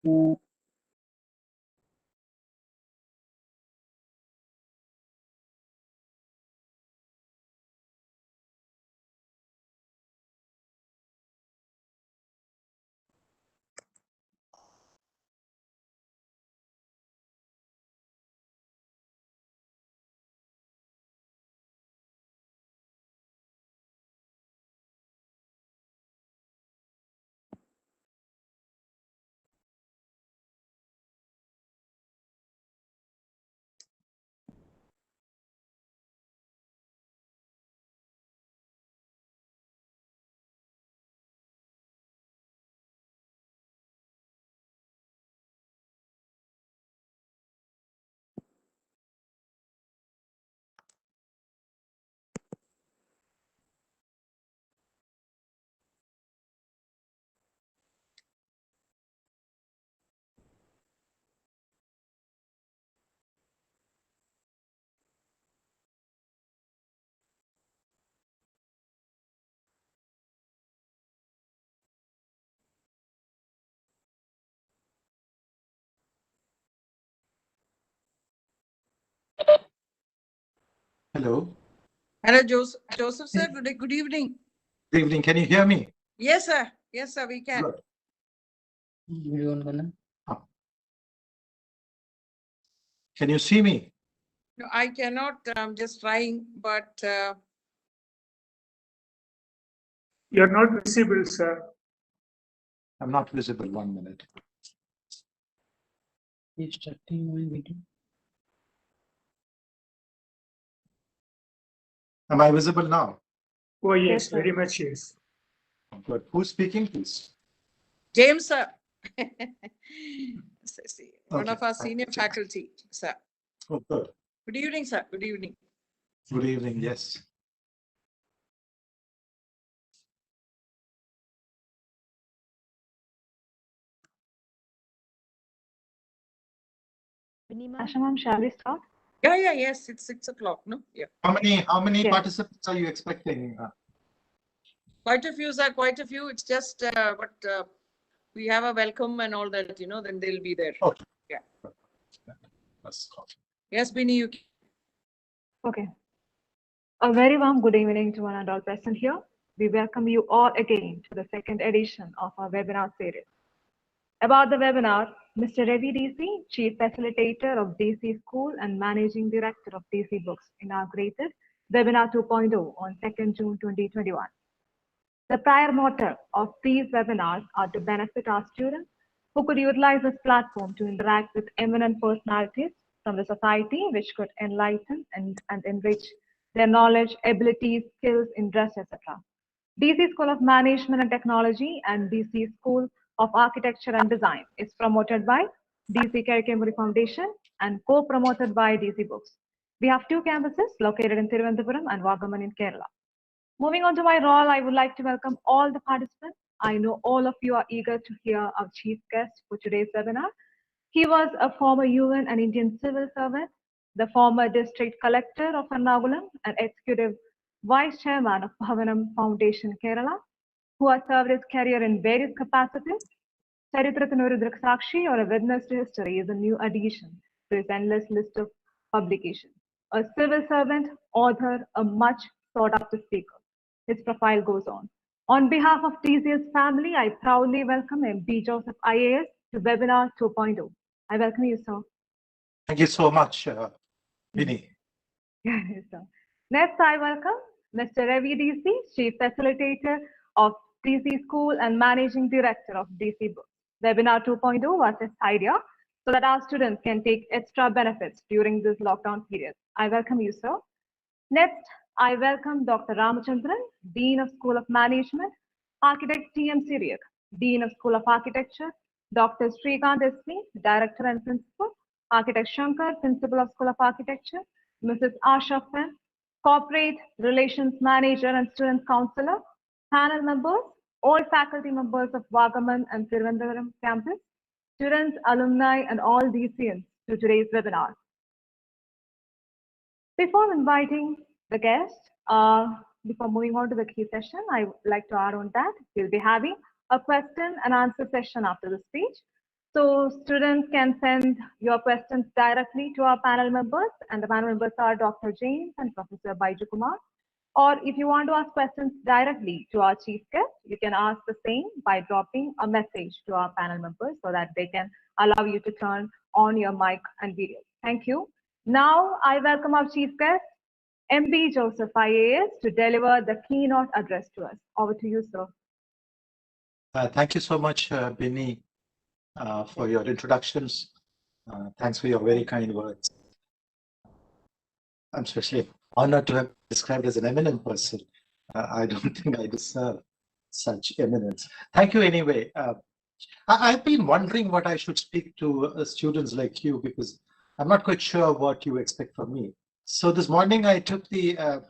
Hello. Hello, Joseph. Joseph, sir. Good evening. Good evening. Can you hear me? Yes, sir. Yes, sir. We can. Good. Can you see me? No, I cannot. I'm just trying, but you're not visible, sir. I'm not visible. 1 minute. Am I visible now? Oh, yes, very much, yes. Good. Who's speaking, please? James, sir. One Okay. of our senior faculty, sir. Oh, good. Good evening, sir. Good evening. Good evening. Yes. Ashamam, shall we start? Yeah. Yes, it's 6 o'clock. No. Yeah. How many Yes. participants are you expecting? Quite a few, sir. Quite a few. It's just we have a welcome and all that. Then they'll be there. Okay. Yeah. That's good. Yes, Bini, you. Okay. A very warm good evening to one and all present here. We welcome you all again to the second edition of our webinar series. About the webinar, Mr. Ravi DC, Chief Facilitator of DC School and Managing Director of DC Books, inaugurated Webinar 2.0 on 2nd June 2021. The prior motto of these webinars are to benefit our students who could utilize this platform to interact with eminent personalities from the society which could enlighten and enrich their knowledge, abilities, skills, interests, etc. DC School of Management and Technology and DC School of Architecture and Design is promoted by DC Kerikemuri Foundation and co-promoted by DC Books. We have two campuses located in Thiruvananthapuram and Vagaman in Kerala. Moving on to my role, I would like to welcome all the participants. I know all of you are eager to hear our chief guest for today's webinar. He was a former UN and Indian civil servant, the former district collector of Ernakulam, and executive vice chairman of Bhavanam Foundation, Kerala, who has served his career in various capacities. Charitrathanuru Driksakshi, or a witness to history, is a new addition to his endless list of publications. A civil servant, author, a much sought after speaker. His profile goes on. On behalf of TCS family, I proudly welcome MD Joseph IAS to Webinar 2.0. I welcome you, sir. Thank you so much, Bini. Yes, sir. Next, I welcome Mr. Ravi DC, Chief Facilitator of DC School and Managing Director of DC Books. Webinar 2.0 was his idea so that our students can take extra benefits during this lockdown period. I welcome you, sir. Next, I welcome Dr. Ramachandran, Dean of School of Management, Architect T.M. Syriac, Dean of School of Architecture, Dr. Srikant S.V., Director and Principal, Architect Shankar, Principal of School of Architecture, Mrs. Asha Fen, Corporate Relations Manager and Student Counselor, panel members, all faculty members of Vagaman and Thiruvananthapuram campus, students, alumni, and all DCNs to today's webinar. Before inviting the guest, before moving on to the key session, I would like to add on that we'll be having a question and answer session after the speech. So students can send your questions directly to our panel members, and the panel members are Dr. James and Professor Baiju Kumar. Or if you want to ask questions directly to our chief guest, you can ask the same by dropping a message to our panel members so that they can allow you to turn on your mic and video. Thank you. Now I welcome our chief guest, MB Joseph IAS, to deliver the keynote address to us. Over to you, sir. Thank you so much, Binny, for your introductions. Thanks for your very kind words. I'm especially honored to have been described as an eminent person. I don't think I deserve such eminence. Thank you anyway. I've been wondering what I should speak to students like you, because I'm not quite sure what you expect from me. So this morning I took the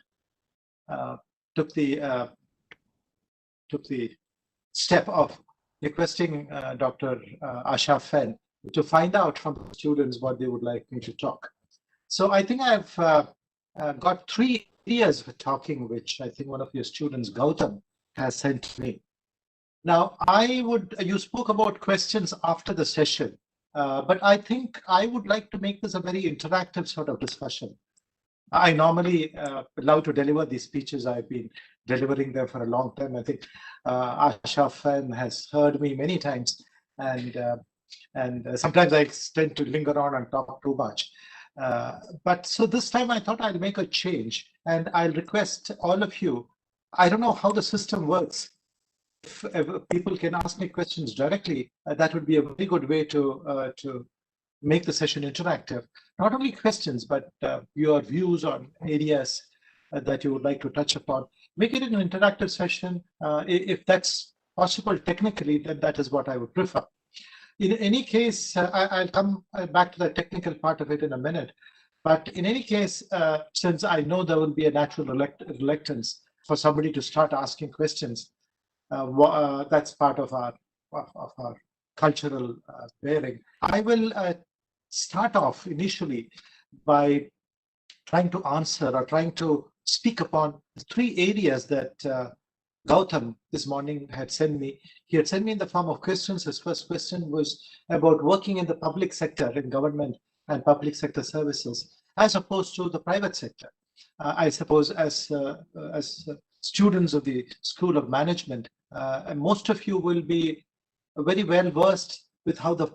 step of requesting Dr. Asha Fen to find out from students what they would like me to talk. So I think I've got 3 ideas for talking, which I think one of your students, Gautam, has sent to me. Now, you spoke about questions after the session, but I think I would like to make this a very interactive sort of discussion. I normally love to deliver these speeches. I've been delivering them for a long time. I think Asha Fen has heard me many times, and sometimes I tend to linger on and talk too much. But so this time I thought I'll make a change, and I'll request all of you. I don't know how the system works. If people can ask me questions directly, that would be a very good way to make the session interactive. Not only questions, but your views on areas that you would like to touch upon. Make it an interactive session. If that's possible technically, then that is what I would prefer. In any case, I'll come back to the technical part of it in a minute. But in any case, since I know there will be a natural reluctance for somebody to start asking questions, that's part of our cultural bearing. I will start off initially by trying to answer or trying to speak upon 3 areas that Gautam this morning had sent me. He had sent me in the form of questions. His first question was about working in the public sector, in government and public sector services, as opposed to the private sector. I suppose as students of the School of Management, and most of you will be very well versed with how the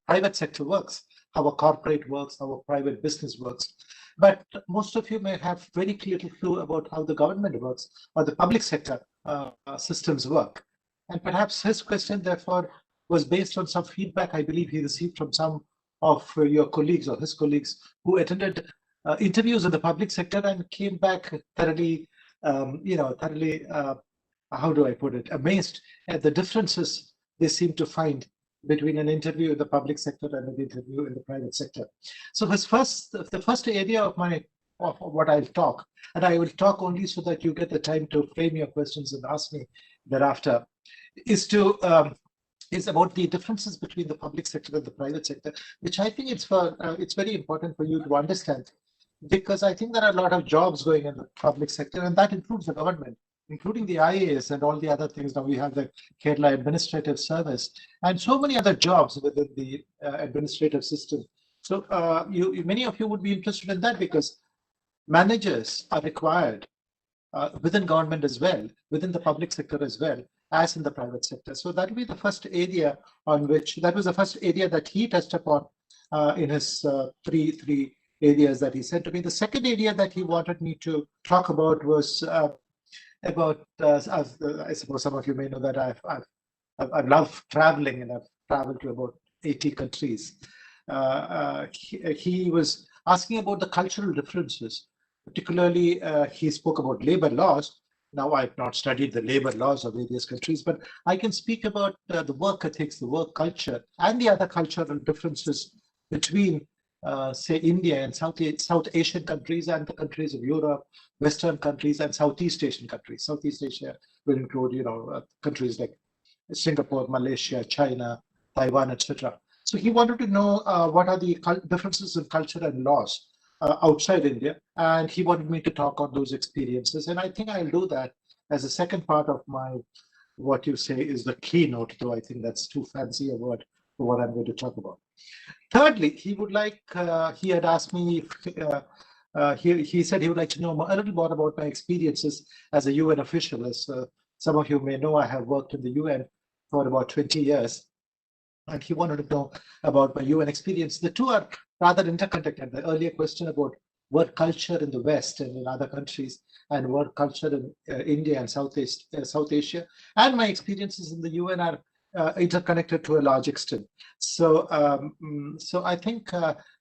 private sector works, how a corporate works, how a private business works. But most of you may have very little clue about how the government works or the public sector systems work. And perhaps his question, therefore, was based on some feedback I believe he received from some of your colleagues or his colleagues who attended interviews in the public sector and came back thoroughly, how do I put it, amazed at the differences they seem to find between an interview in the public sector and an interview in the private sector. So the first area of what I'll talk, and I will talk only so that you get the time to frame your questions and ask me thereafter, is about the differences between the public sector and the private sector, which I think it's very important for you to understand, because I think there are a lot of jobs going in the public sector, and that includes the government, including the IAS and all the other things. Now we have the Kerala Administrative Service and so many other jobs within the administrative system. So many of you would be interested in that, because managers are required within government as well, within the public sector as well as in the private sector. So that will be the first area that was the first area that he touched upon in his three areas that he said to me. The second area that he wanted me to talk about was about, I suppose some of you may know that I love traveling, and I've traveled to about 80 countries. He was asking about the cultural differences. Particularly, he spoke about labor laws. Now, I've not studied the labor laws of various countries, but I can speak about the work ethics, the work culture, and the other cultural differences between, say, India and South Asian countries and the countries of Europe, Western countries, and Southeast Asian countries. Southeast Asia will include, countries like Singapore, Malaysia, China, Taiwan, etc. So he wanted to know what are the differences in culture and laws outside India, and he wanted me to talk on those experiences. And I think I'll do that as a second part of my, what you say is the keynote, though I think that's too fancy a word for what I'm going to talk about. Thirdly, he would like, he had asked me if, he said he would like to know a little more about my experiences as a UN official. As some of you may know, I have worked in the UN for about 20 years. And he wanted to know about my UN experience. The two are rather interconnected. The earlier question about work culture in the West and in other countries, and work culture in India and South Asia, and my experiences in the UN are interconnected to a large extent. So, so I think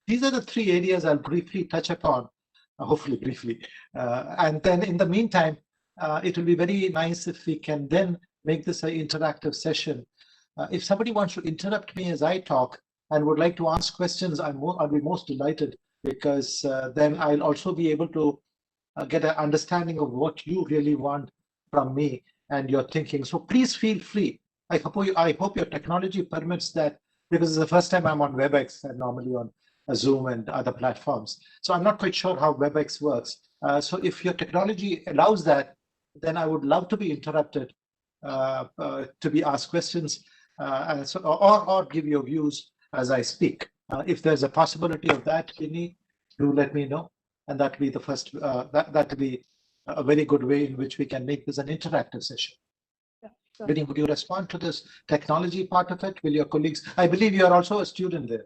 these are the three areas I'll briefly touch upon, hopefully briefly. And then in the meantime, it will be very nice if we can then make this an interactive session. If somebody wants to interrupt me as I talk and would like to ask questions, I'll be most delighted, because then I'll also be able to get an understanding of what you really want from me and your thinking. So please feel free. I hope your technology permits that, because it's the first time I'm on WebEx and normally on Zoom and other platforms. So I'm not quite sure how WebEx works. So if your technology allows that, then I would love to be interrupted, to be asked questions, or give your views as I speak. If there's a possibility of that, Vinny, do let me know. And that will be the first, that will be a very good way in which we can make this an interactive session. Yeah, sure. Vinny, would you respond to this technology part of it? Will your colleagues, I believe you are also a student there.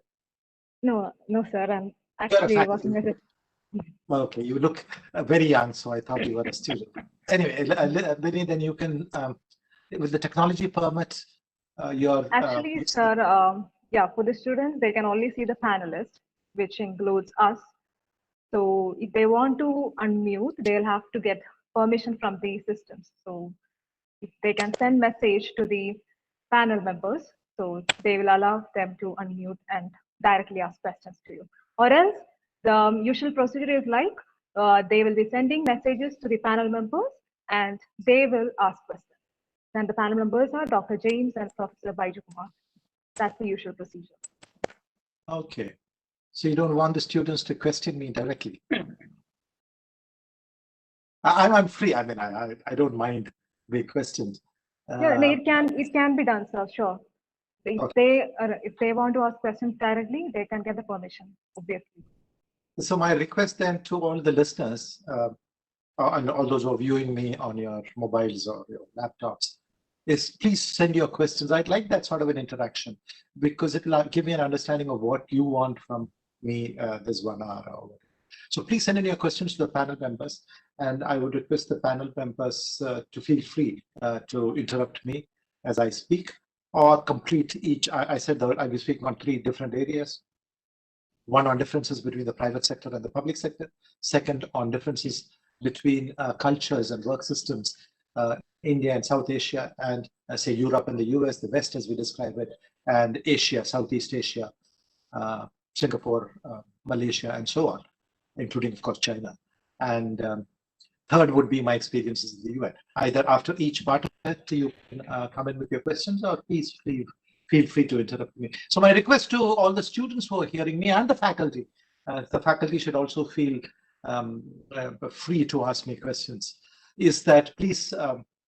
No, sir. I'm actually working as a. Okay, you look very young, so I thought you were a student. Anyway, Vinny, then you can, with the technology permit, your. Actually, sir, yeah, for the students, they can only see the panelists, which includes us. So if they want to unmute, they'll have to get permission from the systems. So if they can send message to the panel members, so they will allow them to unmute and directly ask questions to you. Or else the usual procedure is like, they will be sending messages to the panel members and they will ask questions. And the panel members are Dr. James and Professor Baiju Kumar. That's the usual procedure. Okay. So you don't want the students to question me directly. I'm free. I mean, I don't mind being questioned. Yeah, it can be done, sir. Sure. If Okay. they want to ask questions directly, they can get the permission, obviously. So my request then to all the listeners, and all those who are viewing me on your mobiles or your laptops, is please send your questions. I'd like that sort of an interaction, because it will give me an understanding of what you want from me this 1 hour. So please send in your questions to the panel members, and I would request the panel members to feel free to interrupt me as I speak, or complete each. I said that I will speak on 3 different areas. One on differences between the private sector and the public sector. Second, on differences between cultures and work systems, India and South Asia, and say Europe and the US, the West as we describe it, and Asia, Southeast Asia, Singapore, Malaysia, and so on, including, of course, China. And third would be my experiences in the UN. Either after each part of it, you can come in with your questions, or please feel free to interrupt me. So my request to all the students who are hearing me and the faculty should also feel free to ask me questions, is that please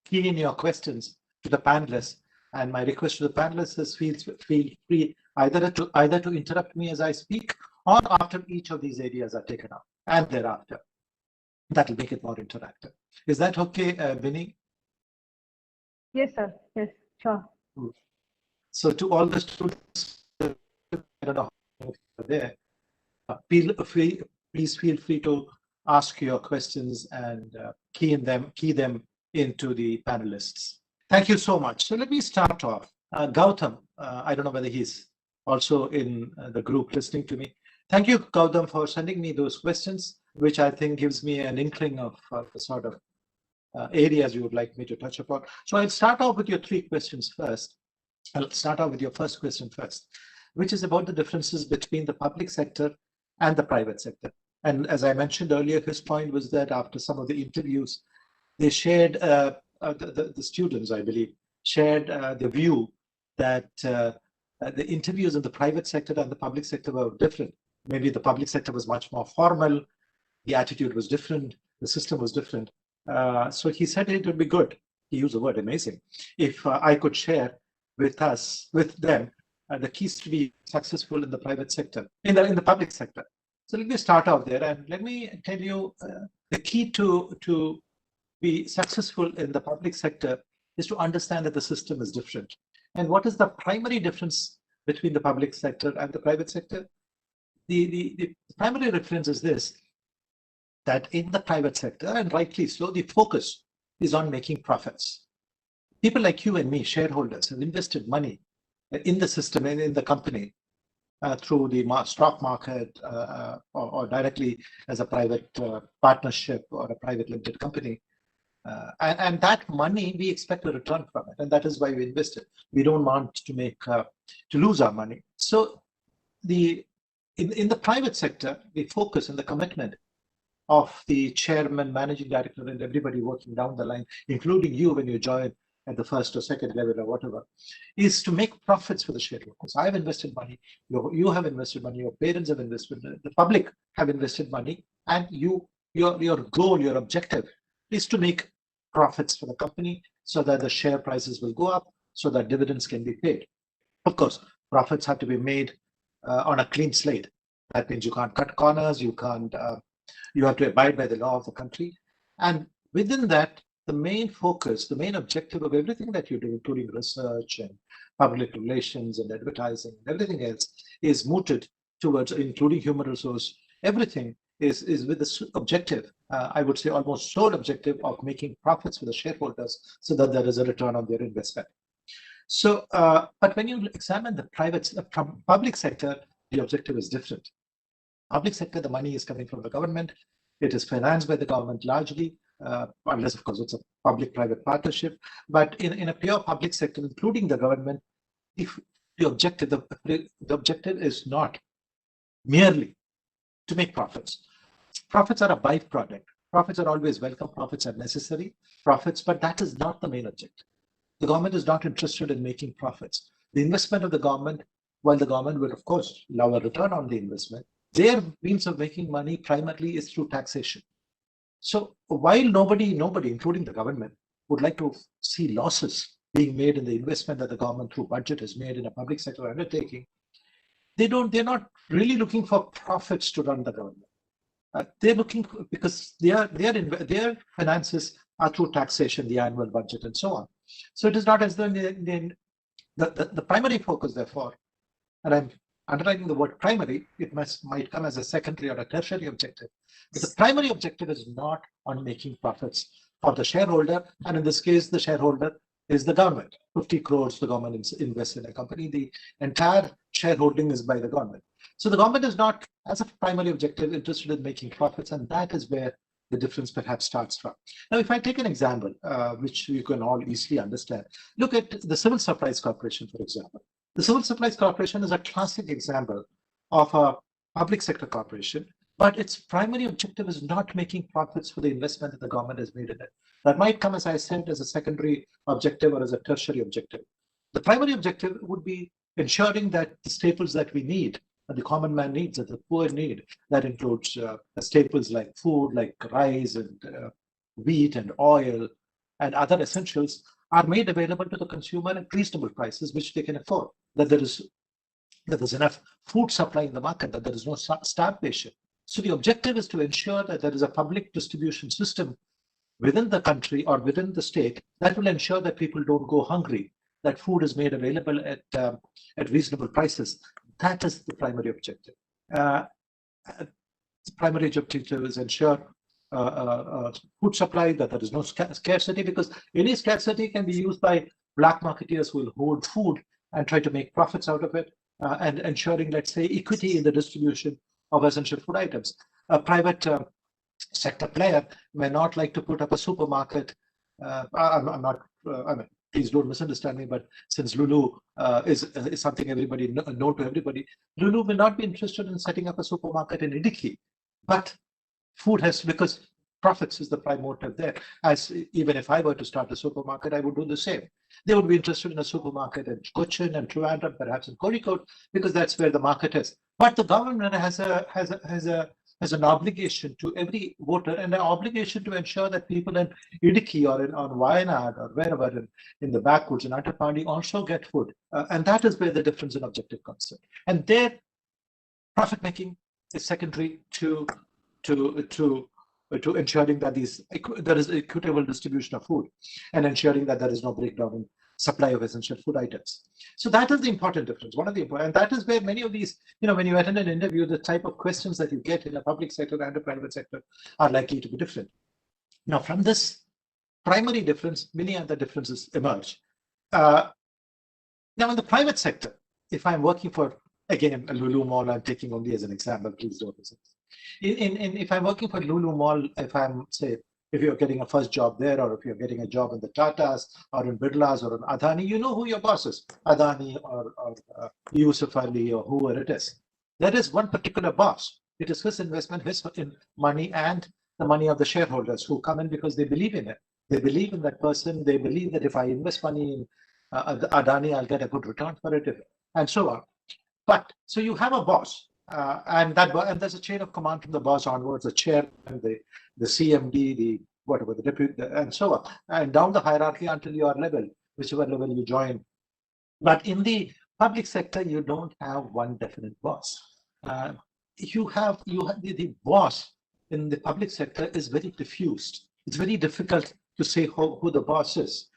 key in your questions to the panelists. And my request to the panelists is feel free either to interrupt me as I speak, or after each of these areas are taken up, and thereafter. That will make it more interactive. Is that okay, Vinny? Yes, sir. Yes, sure. So to all the students, I don't know how there, please feel free to ask your questions and key them into the panelists. Thank you so much. So let me start off. Gautam, I don't know whether he's also in the group listening to me. Thank you, Gautam, for sending me those questions, which I think gives me an inkling of the sort of areas you would like me to touch upon. So I'll start off with your 3 questions first. I'll start off with your first question first, which is about the differences between the public sector and the private sector. And as I mentioned earlier, his point was that after some of the interviews, they shared, the students, I believe, shared the view that the interviews in the private sector and the public sector were different. Maybe the public sector was much more formal, the attitude was different, the system was different. So he said it would be good, he used the word amazing, if I could share with them the keys to be successful in the private sector, in the public sector. So let me start out there, and let me tell you the key to be successful in the public sector is to understand that the system is different. And what is the primary difference between the public sector and the private sector? The primary difference is this, that in the private sector, and rightly so, the focus is on making profits. People like you and me, shareholders, have invested money in the system and in the company through the stock market or directly as a private partnership or a private limited company. And that money, we expect a return from it. And that is why we invested. We don't want to lose our money. So in the private sector, the focus and the commitment of the chairman, managing director, and everybody working down the line, including you when you join at the first or second level or whatever, is to make profits for the shareholders. I've invested money, you have invested money, your parents have invested money, the public have invested money, and your goal, your objective is to make profits for the company so that the share prices will go up, so that dividends can be paid. Of course, profits have to be made on a clean slate. That means you can't cut corners, you have to abide by the law of the country. And within that, the main focus, the main objective of everything that you do, including research and public relations and advertising and everything else, is mooted towards, including human resource, everything is with the objective, I would say almost sole objective, of making profits for the shareholders so that there is a return on their investment. So, but when you examine the public sector, the objective is different. Public sector, the money is coming from the government. It is financed by the government largely, unless, of course, it's a public-private partnership. But in a pure public sector, including the government, if the objective is not merely to make profits. Profits are a byproduct. Profits are always welcome. Profits are necessary. Profits, but that is not the main objective. The government is not interested in making profits. The investment of the government, while the government will, of course, allow a return on the investment, their means of making money primarily is through taxation. So while nobody, including the government, would like to see losses being made in the investment that the government through budget has made in a public sector undertaking, they're not really looking for profits to run the government. They're looking because their finances are through taxation, the annual budget, and so on. So it is not as though the primary focus, therefore, and I'm underlining the word primary, it might come as a secondary or a tertiary objective. But the primary objective is not on making profits for the shareholder, and in this case, the shareholder is the government. 50 crores the government invests in a company. The entire shareholding is by the government. So the government is not, as a primary objective, interested in making profits, and that is where the difference perhaps starts from. Now, if I take an example, which you can all easily understand, look at the Civil Supplies Corporation, for example. The Civil Supplies Corporation is a classic example of a public sector corporation, but its primary objective is not making profits for the investment that the government has made in it. That might come, as I said, as a secondary objective or as a tertiary objective. The primary objective would be ensuring that the staples that we need, that the common man needs, that the poor need, that includes staples like food, like rice and wheat and oil and other essentials, are made available to the consumer at reasonable prices, which they can afford, that there's enough food supply in the market, that there is no starvation. So the objective is to ensure that there is a public distribution system within the country or within the state that will ensure that people don't go hungry, that food is made available at reasonable prices. That is the primary objective. The primary objective is ensure food supply, that there is no scarcity, because any scarcity can be used by black marketeers who will hold food and try to make profits out of it, and ensuring, let's say, equity in the distribution of essential food items. A private sector player may not like to put up a supermarket. Please don't misunderstand me, but since Lulu is something everybody known to everybody, Lulu will not be interested in setting up a supermarket in Idiki, but food has, because profits is the prime motive there. As even if I were to start a supermarket, I would do the same. They would be interested in a supermarket in Cochin and Trivandrum, perhaps in Kozhikode, because that's where the market is. But the government has a has an obligation to every voter and an obligation to ensure that people in Idiki or on Wayanad or wherever in the backwoods in Attapani also get food. And that is where the difference in objective comes in. And there, profit making is secondary to ensuring that there is equitable distribution of food and ensuring that there is no breakdown in supply of essential food items. So that is the important difference. One of the important, and that is where many of these, when you attend an interview, the type of questions that you get in a public sector and a private sector are likely to be different. Now, from this primary difference, many other differences emerge. Now, in the private sector, if I'm working for, again, a Lulu Mall, I'm taking only as an example, please don't listen. If I'm working for Lulu Mall, if you're getting a first job there, or if you're getting a job in the Tatas or in Birlas or in Adani, you know who your boss is, Adani or Yusuf Ali or whoever it is. There is one particular boss. It is his investment, his money, and the money of the shareholders who come in because they believe in it. They believe in that person. They believe that if I invest money in Adani, I'll get a good return for it, and so on. But so you have a boss, and there's a chain of command from the boss onwards, the chair, and the CMD, the deputy, and so on, and down the hierarchy until your level, whichever level you join. But in the public sector, you don't have one definite boss. The boss in the public sector is very diffused. It's very difficult to say who the boss is.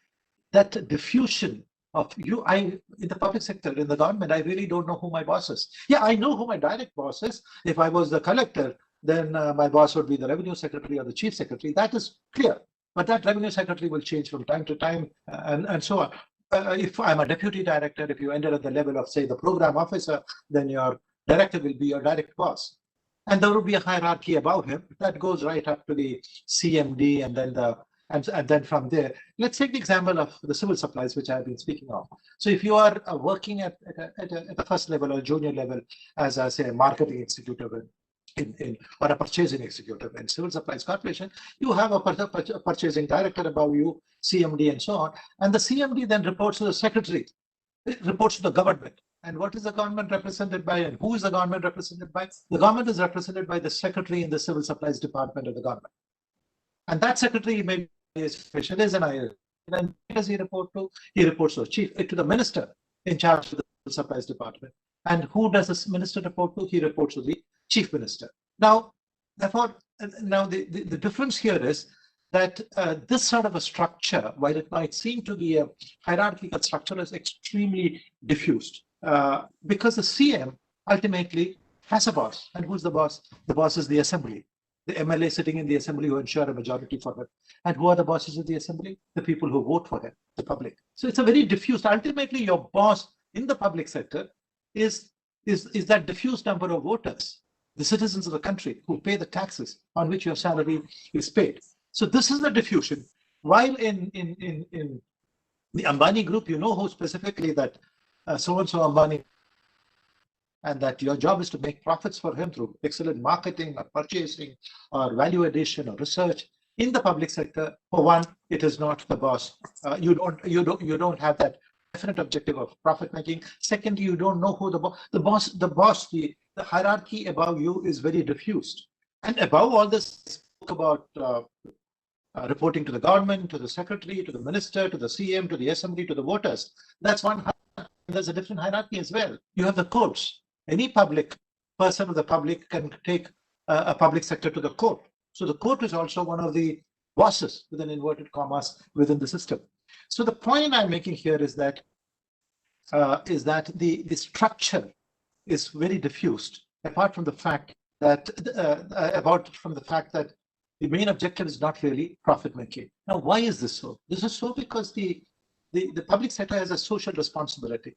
That diffusion of in the public sector, in the government, I really don't know who my boss is. Yeah, I know who my direct boss is. If I was the collector, then my boss would be the revenue secretary or the chief secretary. That is clear. But that revenue secretary will change from time to time and so on. If I'm a deputy director, if you enter at the level of, say, the program officer, then your director will be your direct boss. And there will be a hierarchy above him that goes right up to the CMD, and then from there, let's take the example of the civil supplies, which I've been speaking of. So if you are working at the first level or junior level as say a marketing executive or a purchasing executive in Civil Supplies Corporation, you have a purchasing director above you, CMD, and so on. And the CMD then reports to the secretary. It reports to the government. And what is the government represented by, and who is the government represented by? The government is represented by the secretary in the Civil Supplies Department of the government. And that secretary may be a specialist in IAS. And who does he report to? He reports to the minister in charge of the Civil Supplies Department. And who does this minister report to? He reports to the chief minister. Now, therefore, the difference here is that this sort of a structure, while it might seem to be a hierarchical structure, is extremely diffused. Because the CM ultimately has a boss. And who's the boss? The boss is the assembly. The MLA sitting in the assembly who ensure a majority for him. And who are the bosses of the assembly? The people who vote for him, the public. So it's a very diffused. Ultimately, your boss in the public sector is that diffused number of voters, the citizens of the country who pay the taxes on which your salary is paid. So this is the diffusion. While in the Ambani group, you know who specifically that so-and-so Ambani, and that your job is to make profits for him through excellent marketing or purchasing or value addition or research. In the public sector, for one, it is not the boss. You don't have that definite objective of profit making. Secondly, you don't know who the hierarchy above you is very diffused. And above all this, spoke about reporting to the government, to the secretary, to the minister, to the CM, to the assembly, to the voters. That's one hierarchy. There's a different hierarchy as well. You have the courts. Any public person of the public can take a public sector to the court. So the court is also one of the bosses, within inverted commas, within the system. So the point I'm making here is that the structure is very diffused, apart from the fact that the main objective is not really profit making. Now, why is this so? This is so because the public sector has a social responsibility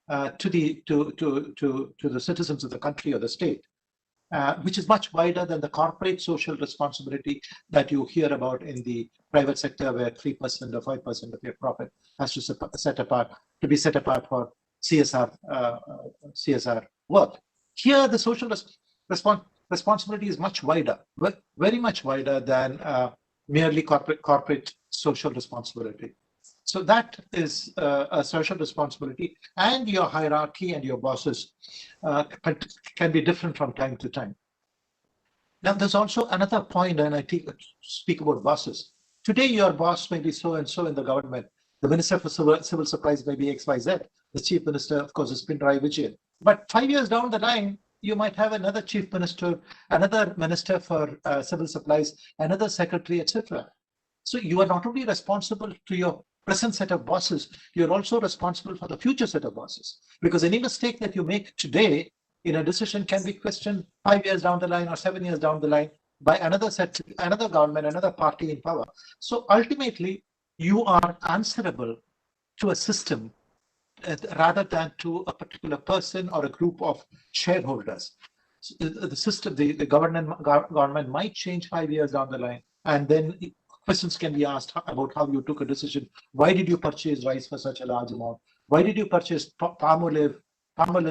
to the citizens of the country or the state, which is much wider than the corporate social responsibility that you hear about in the private sector, where 3% or 5% of your profit has to be set apart for CSR work. Here, the social responsibility is much wider, very much wider than merely corporate social responsibility. So that is a social responsibility, and your hierarchy and your bosses can be different from time to time. Now, there's also another point, and I speak about bosses. Today, your boss may be so and so in the government. The Minister for Civil Supplies may be XYZ. The Chief Minister, of course, is Pinarayi Vijayan. But 5 years down the line, you might have another Chief Minister, another Minister for Civil Supplies, another Secretary, etc. So you are not only responsible to your present set of bosses, you're also responsible for the future set of bosses. Because any mistake that you make today in a decision can be questioned 5 years down the line or 7 years down the line by another government, another party in power. So ultimately, you are answerable to a system rather than to a particular person or a group of shareholders. So the system, the government might change 5 years down the line, and then questions can be asked about how you took a decision. Why did you purchase rice for such a large amount? Why did you purchase palmolin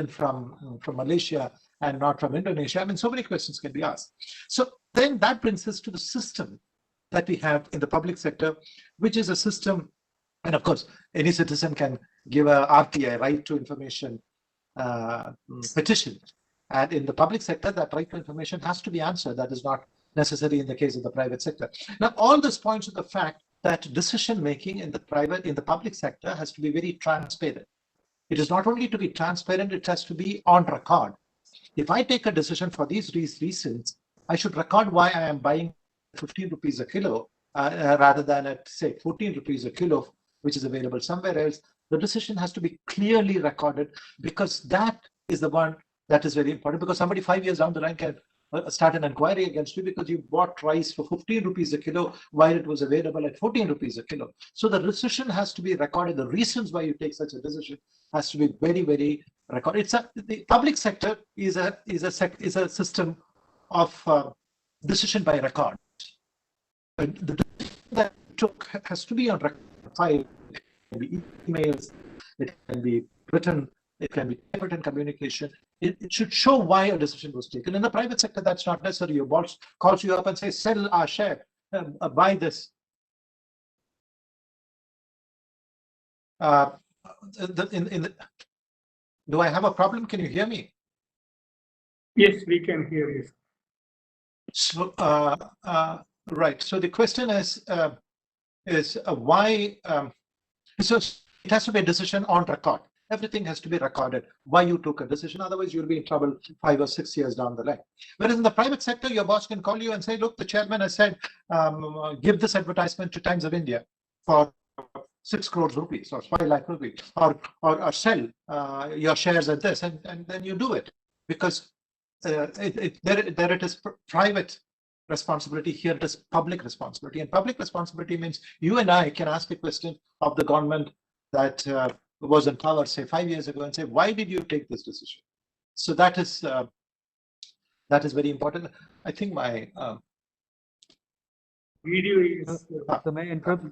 from Malaysia and not from Indonesia? I mean, so many questions can be asked. So then that brings us to the system that we have in the public sector, which is a system, and of course, any citizen can give a RTI, right to information petition. And in the public sector, that right to information has to be answered. That is not necessary in the case of the private sector. Now, all this points to the fact that decision making in the public sector has to be very transparent. It is not only to be transparent, it has to be on record. If I take a decision for these reasons, I should record why I am buying 15 rupees a kilo rather than at, say, 14 rupees a kilo, which is available somewhere else. The decision has to be clearly recorded, because that is the one that is very important, because somebody 5 years down the line can start an inquiry against you because you bought rice for 15 rupees a kilo while it was available at 14 rupees a kilo. So the decision has to be recorded. The reasons why you take such a decision has to be very, very recorded. The public sector is a system of decision by record. And the decision that took has to be on record. It can be emails, it can be written, it can be written communication. It should show why a decision was taken. In the private sector, that's not necessary. Your boss calls you up and says, sell our share, buy this. Do I have a problem? Can you hear me? Yes, we can hear you. So, right. So the question is why? So it has to be a decision on record. Everything has to be recorded, why you took a decision. Otherwise, you'll be in trouble 5 or 6 years down the line. Whereas in the private sector, your boss can call you and say, look, the chairman has said, give this advertisement to Times of India for 6 crores rupees or 5 lakh rupees, or sell your shares at this, and then you do it. Because there it is private responsibility, here it is public responsibility. And public responsibility means you and I can ask a question of the government that was in power, say 5 years ago, and say, why did you take this decision? So that is very important. I think my video is. So may I interrupt?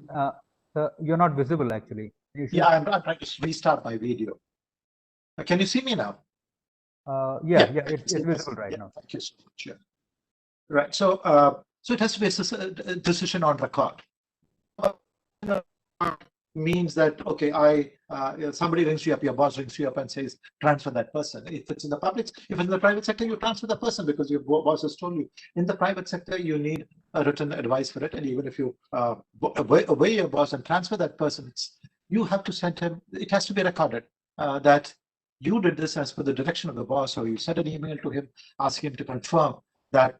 You're not visible actually. Yeah, I'm trying to restart my video. Can you see me now? It's visible right now. Thank you so much. Yeah. Right. So so it has to be a decision on record. Means that, okay, somebody rings you up, your boss rings you up and says, transfer that person. If it's in the private sector, you transfer the person because your boss has told you. In the private sector, you need a written advice for it. And even if you obey your boss and transfer that person, you have to send him, it has to be recorded that you did this as per the direction of the boss, or you sent an email to him, asking him to confirm that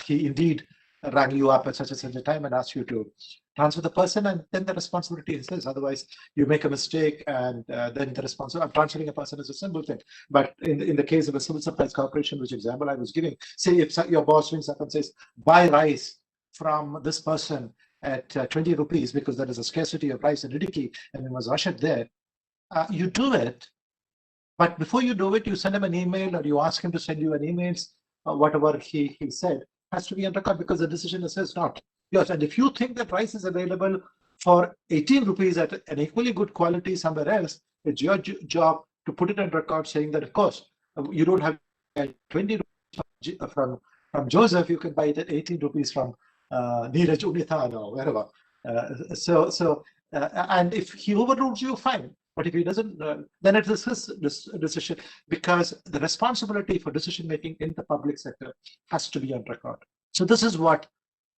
he indeed rang you up at such a time and asked you to transfer the person, and then the responsibility is his. Otherwise, you make a mistake, and then the responsibility of transferring a person is a simple thing. But in the case of a civil supplies corporation, which example I was giving, say if your boss rings up and says, buy rice from this person at 20 rupees because there is a scarcity of rice in Idiki and we must rush it there, you do it. But before you do it, you send him an email, or you ask him to send you an email. Whatever he said has to be on record, because the decision is not yours. And if you think that rice is available for 18 rupees at an equally good quality somewhere else, it's your job to put it on record saying that, of course, you don't have 20 rupees from Joseph, you can buy it at 18 rupees from Neeraj Unithan or wherever. And if he overrules you, fine. But if he doesn't, then it is his decision, because the responsibility for decision making in the public sector has to be on record. So this is what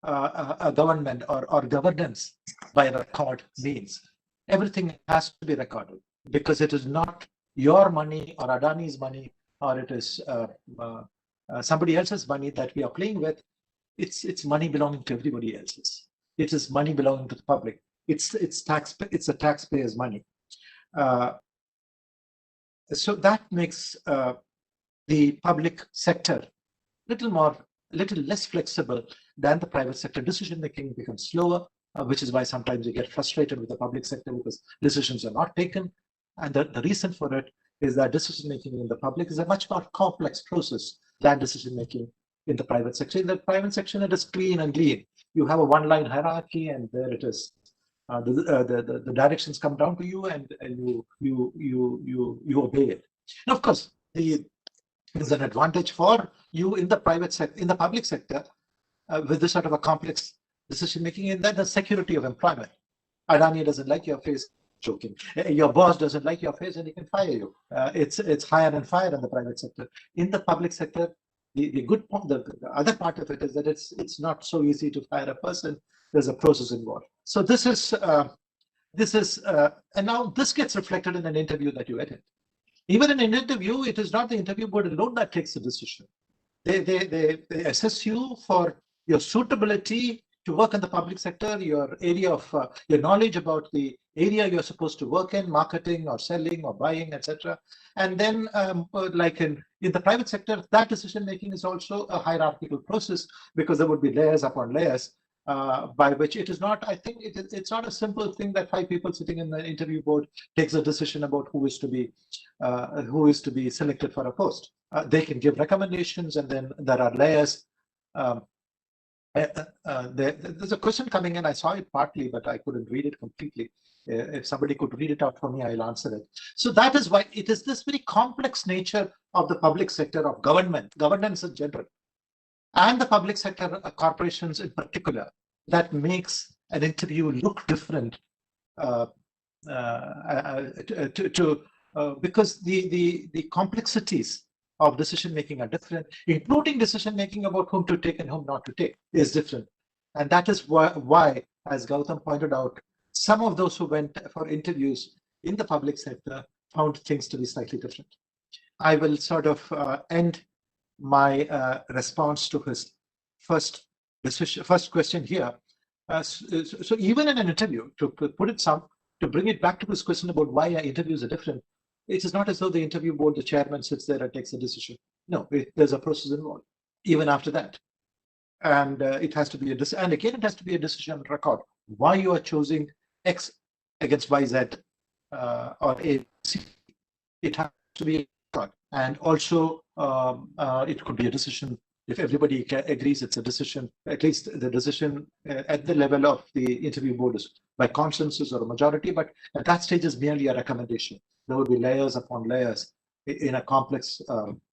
a government or governance by record means. Everything has to be recorded, because it is not your money or Adani's money, or it is somebody else's money that we are playing with. It's money belonging to everybody else's. It is money belonging to the public. It's the taxpayers' money. So that makes the public sector little less flexible than the private sector. Decision making becomes slower, which is why sometimes you get frustrated with the public sector, because decisions are not taken. And the reason for it is that decision making in the public is a much more complex process than decision making in the private sector. In the private sector, it is clean and lean. You have a one-line hierarchy, and there it is. The directions come down to you, and you obey it. And of course, there's an advantage for you in the private sector, in the public sector, with this sort of a complex decision making, in that the security of employment. Adani doesn't like your face, joking. Your boss doesn't like your face, and he can fire you. It's hire and fire in the private sector. In the public sector, the good point, the other part of it is that it's not so easy to fire a person. There's a process involved. So this is and now this gets reflected in an interview that you attend. Even in an interview, it is not the interview board alone that takes the decision. They assess you for your suitability to work in the public sector, your area of your knowledge about the area you're supposed to work in, marketing or selling or buying, etc. And then, like in the private sector, that decision making is also a hierarchical process, because there would be layers upon layers. By which it is not, I think it's not a simple thing that 5 people sitting in the interview board takes a decision about who is to be selected for a post. They can give recommendations, and then there are layers. There's a question coming in. I saw it partly, but I couldn't read it completely. If somebody could read it out for me, I'll answer it. So that is why it is this very complex nature of the public sector, of governance in general, and the public sector corporations in particular, that makes an interview look different because the complexities of decision making are different, including decision making about whom to take and whom not to take is different. And that is why, as Gautam pointed out, some of those who went for interviews in the public sector found things to be slightly different. I will sort of end my response to his first question here. So even in an interview, to bring it back to this question about why our interviews are different, it is not as though the interview board, the chairman sits there and takes a decision. No, there's a process involved even after that, and it has to be it has to be a decision record. Why you are choosing X against Y, Z, or A, C? It has to be a record, and also it could be a decision. If everybody agrees it's a decision, at least the decision at the level of the interview board is by consensus or a majority, but at that stage is merely a recommendation. There will be layers upon layers in a complex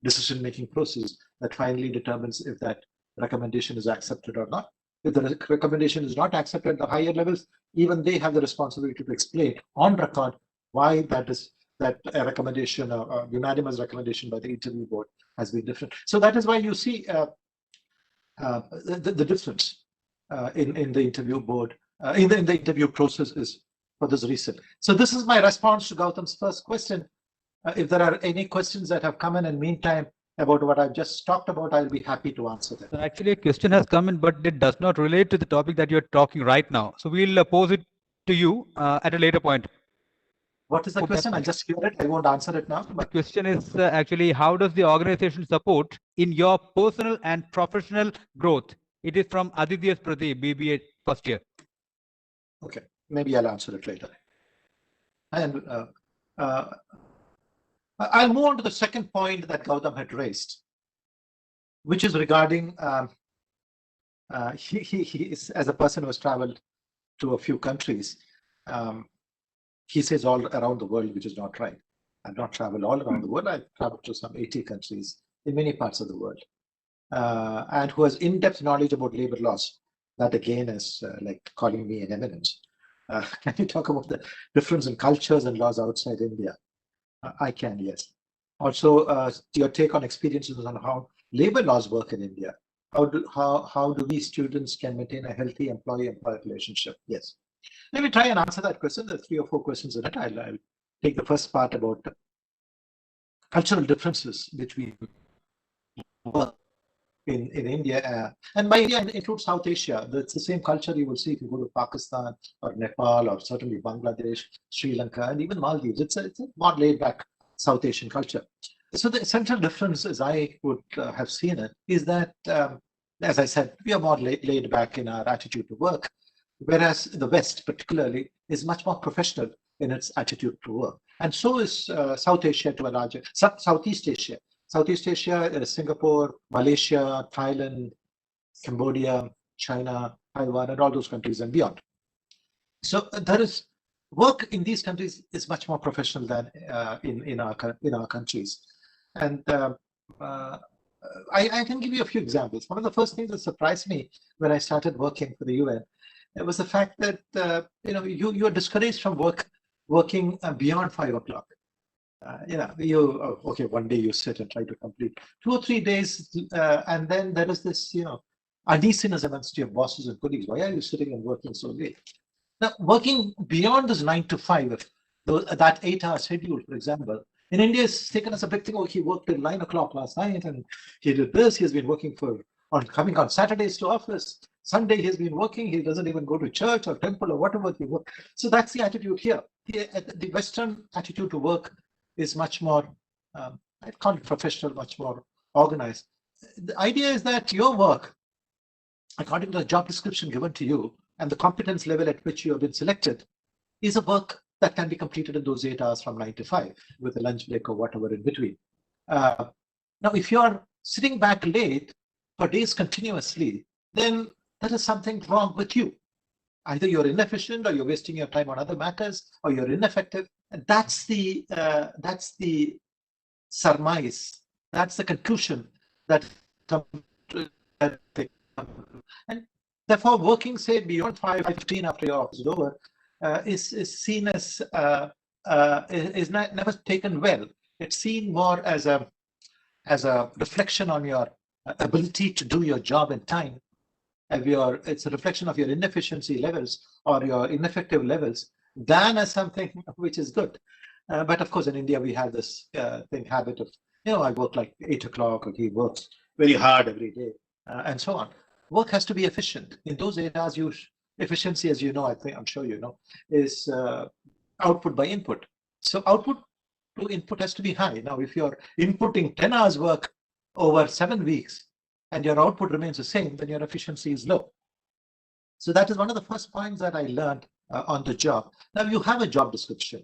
decision-making process that finally determines if that recommendation is accepted or not. If the recommendation is not accepted at the higher levels, even they have the responsibility to explain on record why that a recommendation, a unanimous recommendation by the interview board has been different. So that is why you see the difference in the interview board, in the interview process is for this reason. So this is my response to Gautam's first question. If there are any questions that have come in meantime about what I've just talked about, I'll be happy to answer them. So actually, a question has come in, but it does not relate to the topic that you're talking right now. So we'll pose it to you at a later point. What is the question? I'll just hear it. I won't answer it now. The question is actually, how does the organization support in your personal and professional growth? It is from Aditya Pradeep, BBA first year. Okay, maybe I'll answer it later. And I'll move on to the second point that Gautam had raised, which is regarding he is, as a person who has traveled to a few countries, he says all around the world, which is not right. I've not traveled all around the world. I've traveled to some 80 countries in many parts of the world, and who has in-depth knowledge about labor laws. That again is like calling me an eminence. Can you talk about the difference in cultures and laws outside India? I can, yes. Also, your take on experiences on how labor laws work in India. How do we students can maintain a healthy employee-employer relationship? Yes. Let me try and answer that question. There are 3 or 4 questions in it. I'll take the first part about cultural differences between work in India. And by India, it includes South Asia. It's the same culture you will see if you go to Pakistan or Nepal or certainly Bangladesh, Sri Lanka, and even Maldives. It's a more laid-back South Asian culture. So the essential difference, as I would have seen it, is that, as I said, we are more laid back in our attitude to work, whereas the West, particularly, is much more professional in its attitude to work. And so is South Asia to a larger, Southeast Asia. Southeast Asia, Singapore, Malaysia, Thailand, Cambodia, China, Taiwan, and all those countries and beyond. So there is work in these countries is much more professional than in our countries. And I can give you a few examples. One of the first things that surprised me when I started working for the UN, it was the fact that you are discouraged from working beyond 5 o'clock. Okay, one day you sit and try to complete 2 or 3 days, and then there is this uneasiness amongst your bosses and colleagues. Why are you sitting and working so late? Now, working beyond this 9 to 5, that 8-hour schedule, for example, in India is taken as a big thing. Oh, he worked till 9 o'clock last night, and he did this. He's been working coming on Saturdays to office. Sunday he's been working. He doesn't even go to church or temple or whatever he works. So that's the attitude here. The Western attitude to work is much more, I'd call it professional, much more organized. The idea is that your work, according to the job description given to you and the competence level at which you have been selected, is a work that can be completed in those 8 hours from 9 to 5 with a lunch break or whatever in between. Now, if you're sitting back late for days continuously, then there is something wrong with you. Either you're inefficient, or you're wasting your time on other matters, or you're ineffective. And that's the surmise. That's the conclusion that and therefore working, say, beyond 5:15 after your office is over, is seen as is never taken well. It's seen more as a reflection on your ability to do your job in time. It's a reflection of your inefficiency levels or your ineffective levels than as something which is good. But of course, in India, we have this habit of, I work like 8 o'clock, or he works very hard every day, and so on. Work has to be efficient. In those 8 hours, efficiency, as you know, I'm sure you know, is output by input. So output to input has to be high. Now, if you're inputting 10 hours work over 7 weeks, and your output remains the same, then your efficiency is low. So that is one of the first points that I learned on the job. Now, you have a job description.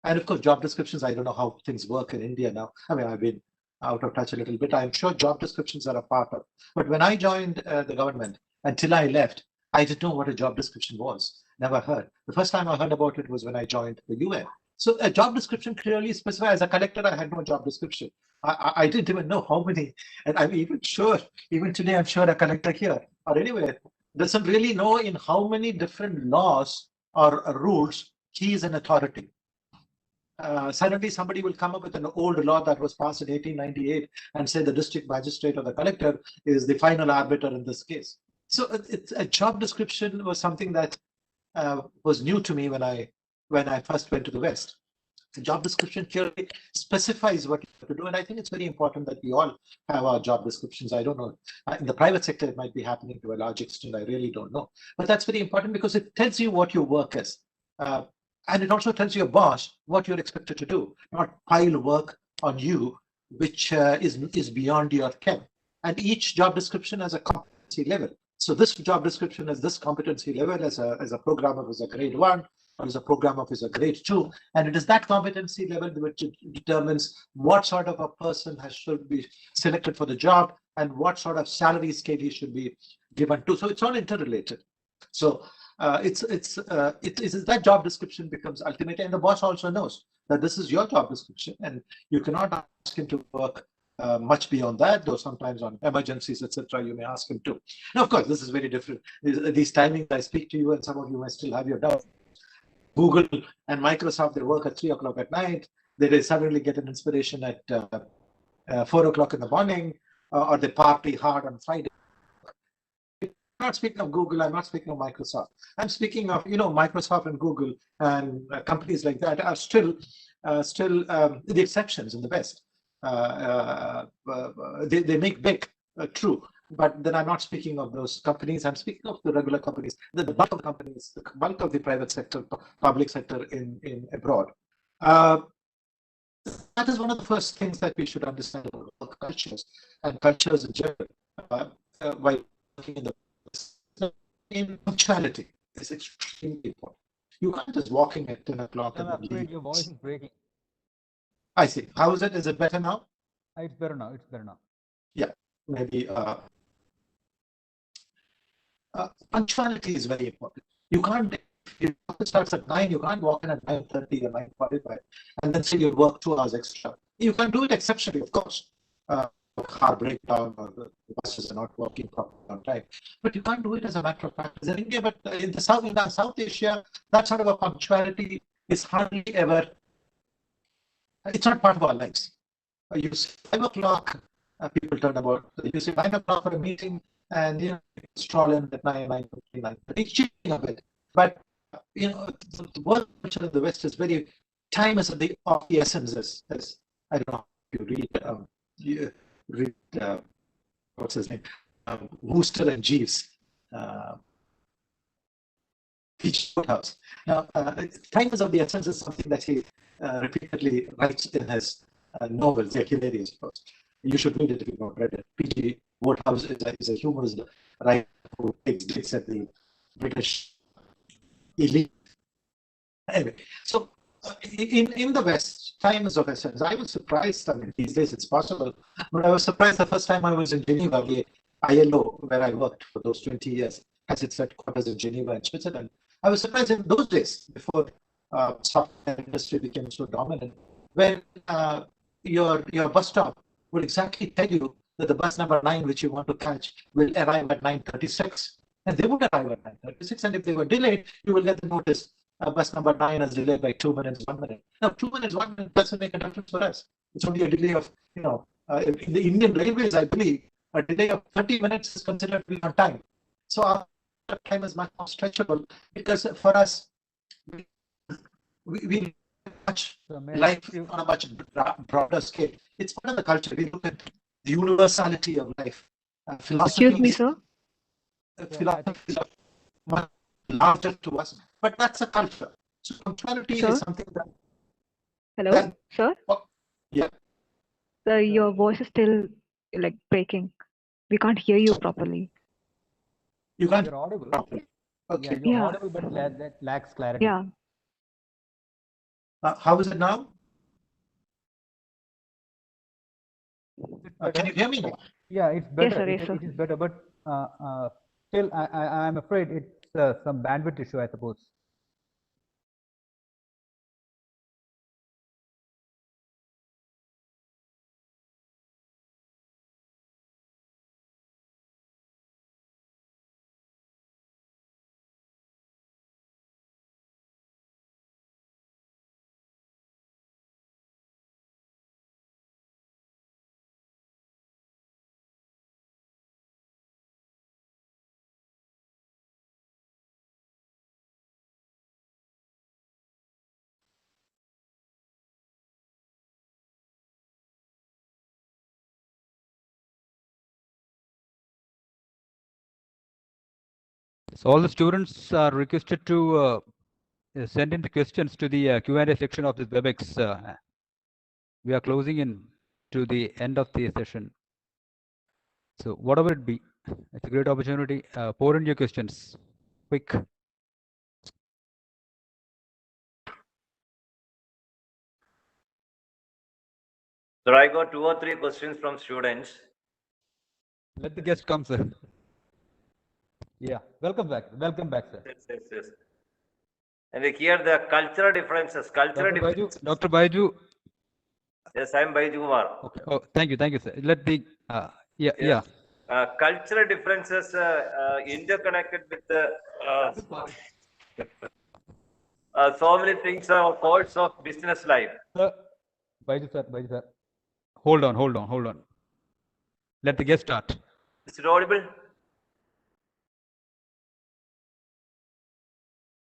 And of course, job descriptions, I don't know how things work in India now. I mean, I've been out of touch a little bit. I'm sure job descriptions are a part of. But when I joined the government, until I left, I didn't know what a job description was. Never heard. The first time I heard about it was when I joined the UN. So a job description clearly specifies. As a collector, I had no job description. I didn't even know how many. And I'm even sure, even today, I'm sure a collector here or anywhere doesn't really know in how many different laws or rules he is an authority. Suddenly somebody will come up with an old law that was passed in 1898 and say the district magistrate or the collector is the final arbiter in this case. So a job description was something that was new to me when I first went to the West. The job description clearly specifies what you have to do, and I think it's very important that we all have our job descriptions. I don't know, in the private sector it might be happening to a large extent, I really don't know. But that's very important because it tells you what your work is. And it also tells your boss what you're expected to do, not pile work on you, which is beyond your ken. And each job description has a competency level. So this job description has this competency level as a programmer is a grade 1, or as a program officer grade 2, and it is that competency level which determines what sort of a person should be selected for the job and what sort of salary scale he should be given to. So it's all interrelated. So it's that job description becomes ultimate, and the boss also knows that this is your job description, and you cannot ask him to work much beyond that, though sometimes on emergencies, etc., you may ask him to. Now, of course, this is very different. These timings I speak to you, and some of you may still have your doubts. Google and Microsoft, they work at 3 o'clock at night. They suddenly get an inspiration at 4 o'clock in the morning, or they party hard on Friday. I'm not speaking of Google. I'm not speaking of Microsoft. I'm speaking of, Microsoft and Google and companies like that are still the exceptions in the West. They make big, true. But then I'm not speaking of those companies. I'm speaking of the regular companies, the bulk of the companies, the bulk of the private sector, public sector in abroad. That is one of the first things that we should understand about cultures and cultures in general. While working in punctuality is extremely important. You can't just walk in at 10 o'clock. I'm afraid your voice is breaking. I see. How is it? Is it better now? It's better now. It's better now. Yeah, maybe. Punctuality is very important. You can't, if it starts at 9, you can't walk in at 9:30 or 9:45 and then say you work 2 hours extra. You can do it exceptionally, of course. Car breakdown or the buses are not working properly on time. But you can't do it as a matter of practice in India. But in South Asia, that sort of a punctuality is hardly ever, it's not part of our lives. You say 5 o'clock, people turn about, you say 9 o'clock for a meeting, and stroll in at 9:59. It's cheating a bit. But the world culture in the West is very, time is of the essence, as I don't know if you read what's his name? Wooster and Jeeves. Peach Woodhouse. Now, time is of the essence is something that he repeatedly writes in his novels. They're hilarious, of course. You should read it if you've not read it. P.G. Woodhouse is a humorist writer who takes gigs at the British elite. Anyway, so in the West, time is of essence. I was surprised. I mean, these days it's possible, but I was surprised the first time I was in Geneva, the ILO, where I worked for those 20 years, has its headquarters in Geneva in Switzerland. I was surprised in those days, before software industry became so dominant, when your bus stop would exactly tell you that the bus number 9, which you want to catch, will arrive at 9:36. And they would arrive at 9:36. And if they were delayed, you will get the notice. Bus number 9 is delayed by 2 minutes, 1 minute. Now, 2 minutes, 1 minute doesn't make a difference for us. It's only a delay of, in the Indian Railways, I believe, a delay of 30 minutes is considered to be on time. So our time is much more stretchable, because for us, we much life on a much broader scale. It's part of the culture. We look at the universality of life. Philosophy. Excuse me, sir. Philosophy is much larger to us, but that's a culture. So punctuality is something that. Hello, sir. Yeah. Sir, your voice is still like breaking. We can't hear you properly. You can't. You're audible. Properly. Okay. Yeah, you're audible, but that lacks clarity. Yeah. How is it now? Can you hear me now? Yeah, it's better. Yes, sir, yes, sir. It is better, but still, I'm afraid it's some bandwidth issue, I suppose. So all the students are requested to send in the questions to the Q&A section of this WebEx. We are closing in to the end of the session. So whatever it be, it's a great opportunity. Pour in your questions, quick. So I got 2 or 3 questions from students. Let the guest come, sir. Yeah, welcome back. Welcome back, sir. Yes. And here the cultural differences. Dr. Baiju. Yes, I am Baiju Kumar. Okay. Oh, thank you, sir. Let the Yes. Cultural differences interconnected with the so many things are course of business life. Baiju sir. Hold on. Let the guest start. Is it audible?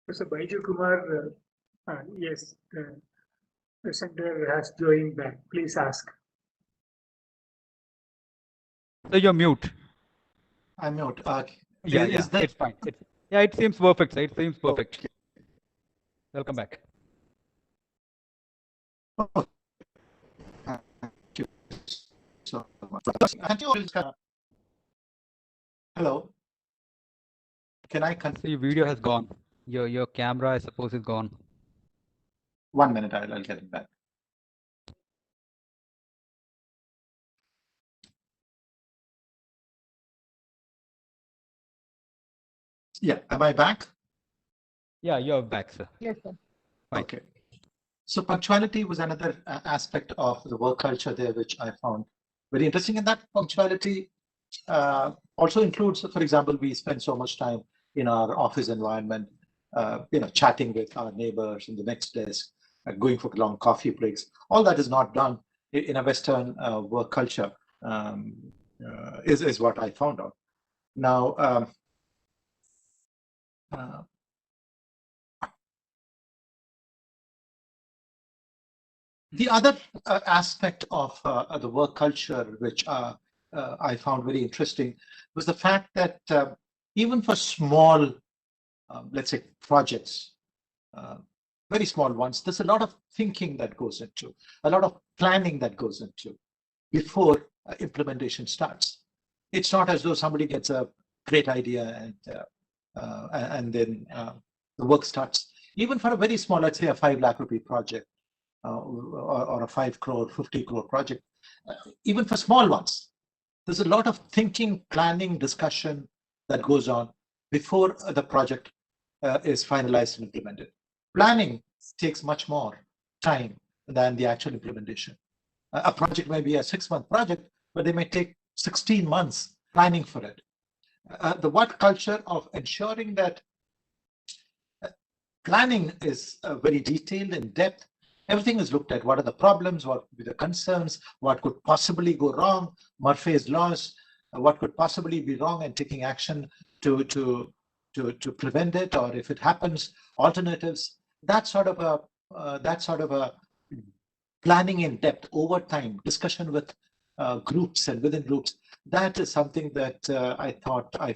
Mr. Baiju Kumar, yes, the presenter has joined back. Please ask. So you're mute. I'm mute. Yeah, is that- it's fine. It seems perfect, sir. It seems perfect. Welcome back. Thank you so much. Hello. Can I So your video has gone. Your camera, I suppose, is gone. 1 minute? I'll get it back. Yeah. Am I back? Yeah, you're back, sir. Yes, sir. Fine. Okay. So punctuality was another aspect of the work culture there, which I found very interesting. And that punctuality also includes, for example, we spend so much time in our office environment, chatting with our neighbors in the next desk, going for long coffee breaks. All that is not done in a Western work culture, is what I found out. Now, the other aspect of the work culture, which I found very interesting, was the fact that even for small, let's say, projects, very small ones, there's a lot of thinking that goes into, a lot of planning that goes into before implementation starts. It's not as though somebody gets a great idea and then the work starts. Even for a very small, let's say a 5 lakh rupee project, or a 5 crore, 50 crore project, even for small ones, there's a lot of thinking, planning, discussion that goes on before the project is finalized and implemented. Planning takes much more time than the actual implementation. A project may be a 6-month project, but they may take 16 months planning for it. The work culture of ensuring that planning is very detailed, in depth. Everything is looked at. What are the problems? What would be the concerns? What could possibly go wrong? Murphy's laws. What could possibly be wrong, and taking action to prevent it, or if it happens, alternatives. That sort of a planning in depth over time, discussion with groups and within groups. That is something that I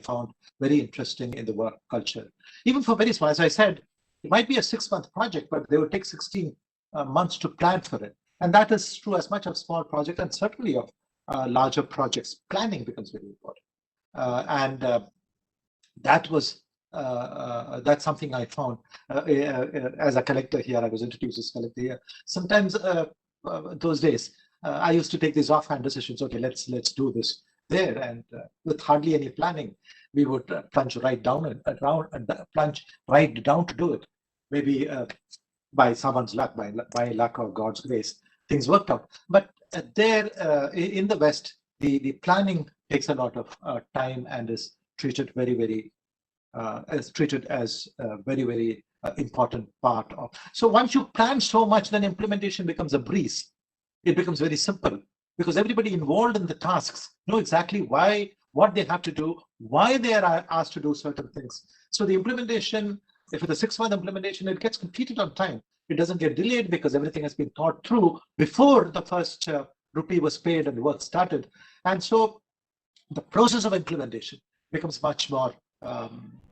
found very interesting in the work culture. Even for very small, as I said, it might be a 6-month project, but they would take 16 months to plan for it. And that is true as much of small projects and certainly of larger projects. Planning becomes very important. That's something I found as a collector here. I was introduced as collector here. Sometimes those days, I used to take these offhand decisions. Okay, let's do this there, and with hardly any planning, we would plunge right down to do it. Maybe by someone's luck, by luck or God's grace, things worked out. But there in the West, the planning takes a lot of time and is treated very as a very important part of. So once you plan so much, then implementation becomes a breeze. It becomes very simple because everybody involved in the tasks know exactly what they have to do, why they are asked to do certain things. So the implementation, if it's a 6-month implementation, it gets completed on time. It doesn't get delayed because everything has been thought through before the first rupee was paid and work started. And so the process of implementation becomes much more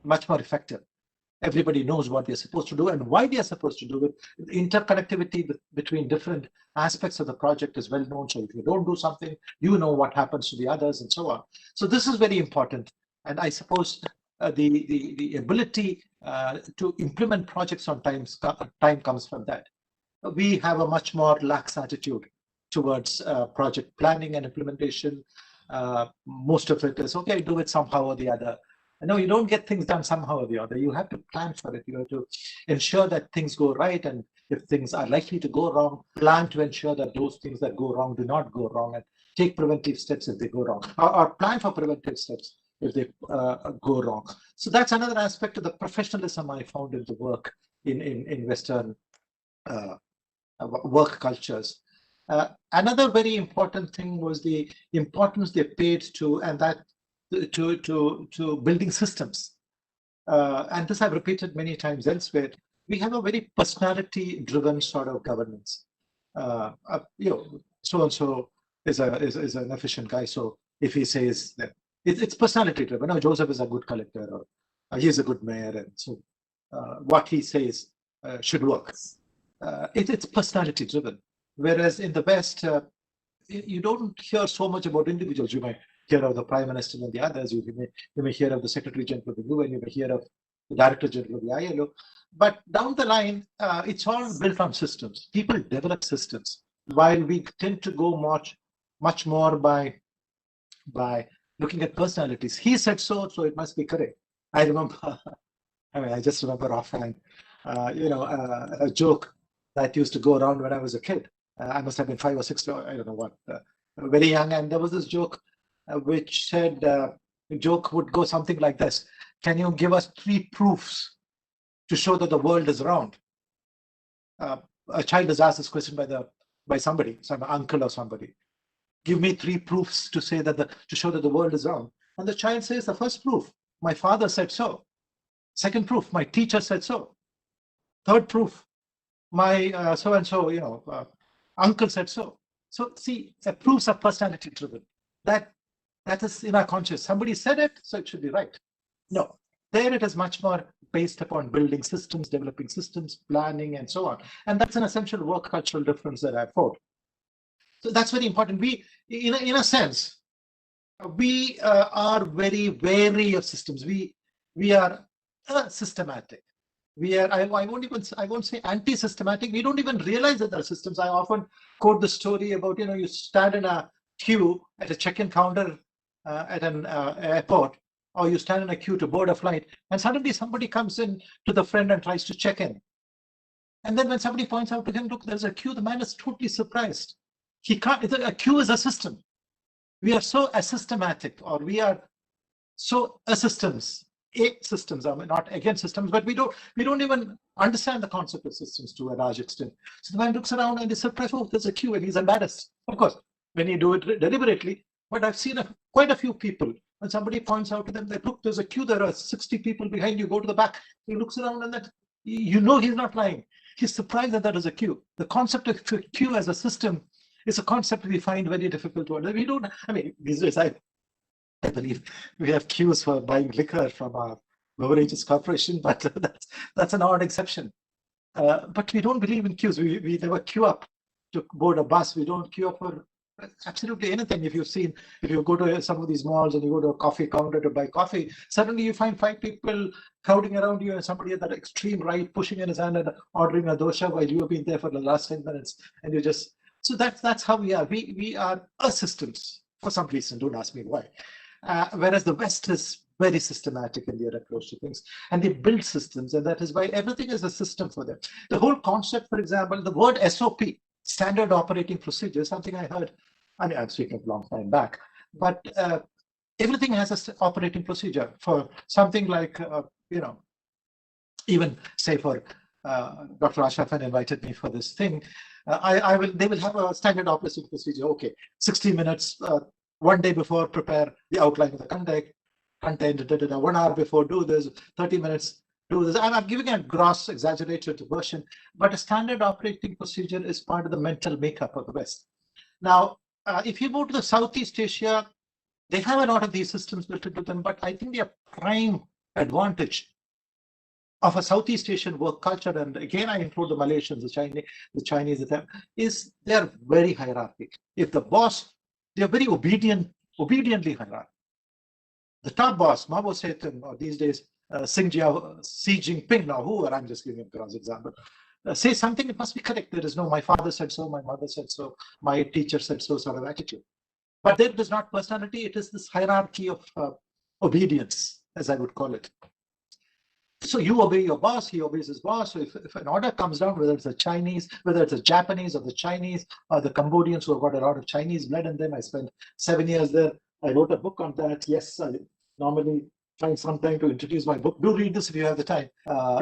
effective. Everybody knows what they're supposed to do and why they are supposed to do it. The interconnectivity between different aspects of the project is well known. So if you don't do something, you know what happens to the others and so on. So this is very important. And I suppose the ability to implement projects on time comes from that. We have a much more lax attitude towards project planning and implementation. Most of it is, okay, do it somehow or the other. No, you don't get things done somehow or the other. You have to plan for it. You have to ensure that things go right. And if things are likely to go wrong, plan to ensure that those things that go wrong do not go wrong, and take preventive steps if they go wrong, or plan for preventive steps if they go wrong. So that's another aspect of the professionalism I found in the work in Western work cultures. Another very important thing was the importance they paid to building systems. And this I've repeated many times elsewhere. We have a very personality-driven sort of governance. So and so is an efficient guy. So if he says that it's personality-driven, no, Joseph is a good collector, or he's a good mayor, and so what he says should work. It's personality-driven. Whereas in the West, you don't hear so much about individuals. You might hear of the Prime Minister and the others. You may hear of the Secretary General of the UN. You may hear of the Director General of the ILO. But down the line, it's all built on systems. People develop systems, while we tend to go much more by looking at personalities. He said so, so it must be correct. I remember, I just remember offhand, a joke that used to go around when I was a kid. I must have been 5 or 6, I don't know what, very young. And there was this joke which said, the joke would go something like this. Can you give us 3 proofs to show that the world is round? A child is asked this question by somebody, some uncle or somebody. Give me 3 proofs to say that to show that the world is round. And the child says, the first proof, my father said so. Second proof, my teacher said so. Third proof, my so-and-so, uncle said so. So see, proofs are personality driven. That is in our conscious. Somebody said it, so it should be right. No, there it is much more based upon building systems, developing systems, planning, and so on. And that's an essential work cultural difference that I've found. So that's very important. We, in a sense, we are very wary of systems. We are systematic. We are, I won't say anti-systematic. We don't even realize that there are systems. I often quote the story about, you stand in a queue at a check-in counter at an airport, or you stand in a queue to board a flight, and suddenly somebody comes in to the friend and tries to check in. And then when somebody points out to him, look, there's a queue, the man is totally surprised. He can't, a queue is a system. We are so asystematic, or we are so systems. Systems, I'm not against systems, but we don't even understand the concept of systems to a large extent. So the man looks around and is surprised, oh, there's a queue, and he's embarrassed. Of course, when you do it deliberately, but I've seen quite a few people, when somebody points out to them that, look, there's a queue, there are 60 people behind you, go to the back. He looks around and that, he's not lying. He's surprised that there is a queue. The concept of queue as a system is a concept we find very difficult to understand. We don't, these days, I believe we have queues for buying liquor from our beverages corporation, but that's an odd exception. But we don't believe in queues. We never queue up to board a bus. We don't queue up for absolutely anything. If you go to some of these malls and you go to a coffee counter to buy coffee, suddenly you find 5 people crowding around you and somebody at that extreme right pushing in his hand and ordering a dosha while you have been there for the last 10 minutes. And you just, so that's how we are. We are systems for some reason. Don't ask me why. Whereas the West is very systematic in their approach to things, and they build systems, and that is why everything is a system for them. The whole concept, for example, the word SOP, standard operating procedure, something I heard, I'm speaking a long time back, but everything has an operating procedure for something like, even say for Dr. Ashafan invited me for this thing, they will have a standard operating procedure. Okay, 60 minutes, 1 day before, prepare the outline of the content, 1 hour before, do this, 30 minutes, do this. I'm giving a gross, exaggerated version, but a standard operating procedure is part of the mental makeup of the West. Now, if you go to the Southeast Asia, they have a lot of these systems built into them, but I think their prime advantage of a Southeast Asian work culture, and again, I include the Malaysians, the Chinese, is they're very hierarchic. If the boss, they're very obediently hierarchical. The top boss, Mao Zedong, or these days, Xi Jinping, now whoever, I'm just giving a gross example, say something, it must be correct. There is no, my father said so, my mother said so, my teacher said so sort of attitude. But there is not personality, it is this hierarchy of obedience, as I would call it. So you obey your boss, he obeys his boss. So if an order comes down, whether it's a Chinese, whether it's a Japanese or the Chinese or the Cambodians who have got a lot of Chinese blood in them, I spent 7 years there. I wrote a book on that. Yes, normally find some time to introduce my book. Do read this if you have the time.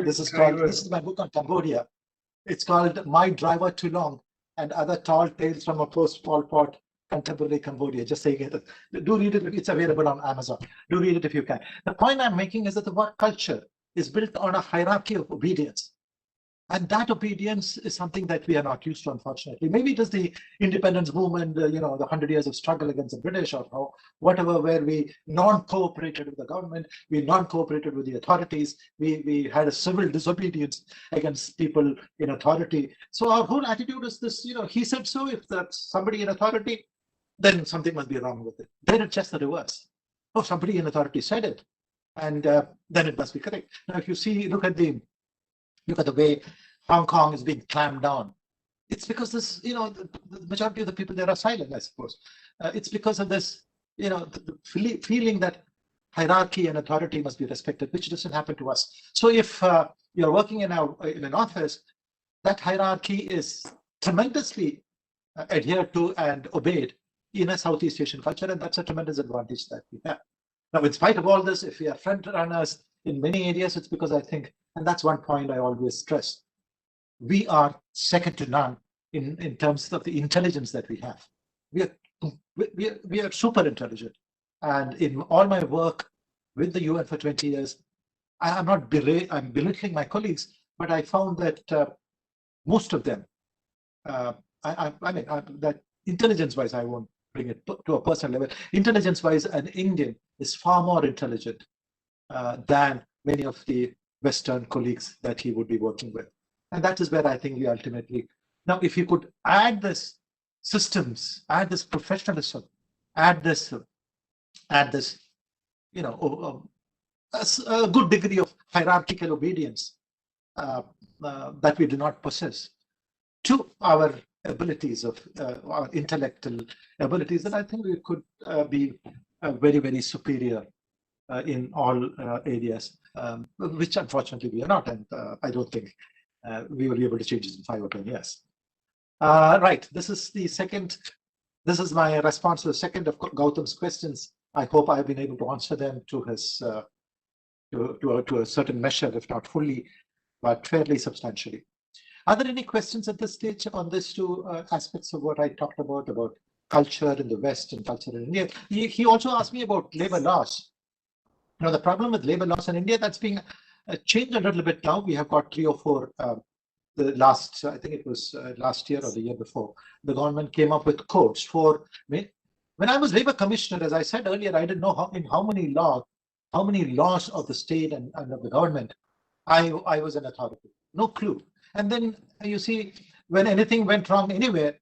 This is my book on Cambodia. It's called My Driver Too Long and Other Tall Tales from a Post-Pol Pot Contemporary Cambodia. Just saying it. Do read it. It's available on Amazon. Do read it if you can. The point I'm making is that the word culture is built on a hierarchy of obedience. And that obedience is something that we are not used to, unfortunately. Maybe it is the independence movement, the 100 years of struggle against the British or whatever, where we non-cooperated with the government, we non-cooperated with the authorities, we had a civil disobedience against people in authority. So our whole attitude is this, he said so. If that's somebody in authority, then something must be wrong with it. Then it's just the reverse. Oh, somebody in authority said it, and then it must be correct. Now, if you see, look at the way Hong Kong is being clamped down. It's because this, the majority of the people there are silent, I suppose. It's because of this, the feeling that hierarchy and authority must be respected, which doesn't happen to us. So if you're working in an office, that hierarchy is tremendously adhered to and obeyed in a Southeast Asian culture, and that's a tremendous advantage that we have. Now, in spite of all this, if we are front runners in many areas, it's because I think, and that's one point I always stress, we are second to none in terms of the intelligence that we have. We are super intelligent. And in all my work with the UN for 20 years, I'm belittling my colleagues, but I found that most of them, that intelligence-wise, I won't bring it to a personal level. Intelligence-wise, an Indian is far more intelligent than many of the Western colleagues that he would be working with. And that is where I think we ultimately, now if you could add this systems, add this professionalism, add this, a good degree of hierarchical obedience that we do not possess to our abilities of our intellectual abilities, then I think we could be very, very superior in all areas, which unfortunately we are not, and I don't think we will be able to change it in 5 or 10 years. Right, this is my response to the second of Gautam's questions. I hope I've been able to answer them to his to a certain measure, if not fully, but fairly substantially. Are there any questions at this stage on these two aspects of what I talked about culture in the West and culture in India? He also asked me about labor laws. The problem with labor laws in India, that's being changed a little bit now. We have got 3 or 4, the last, I think it was last year or the year before, the government came up with codes for, when I was labor commissioner, as I said earlier, I didn't know how many laws of the state and of the government I was an authority. No clue. And then you see, when anything went wrong anywhere,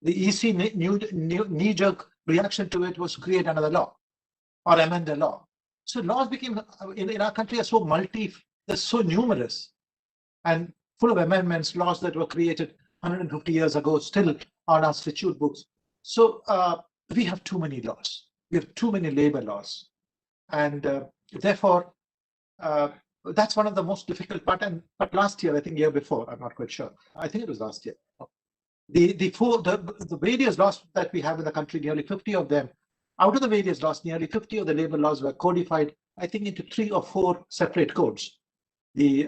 the EC knee-jerk reaction to it was to create another law or amend the law. So laws became, in our country, are so they're so numerous and full of amendments, laws that were created 150 years ago, still on our statute books. So we have too many laws. We have too many labor laws. And therefore, that's one of the most difficult part. But last year, I think year before, I'm not quite sure. I think it was last year. The various laws that we have in the country, nearly 50 of them, out of the various laws, nearly 50 of the labor laws were codified, I think, into 3 or 4 separate codes. The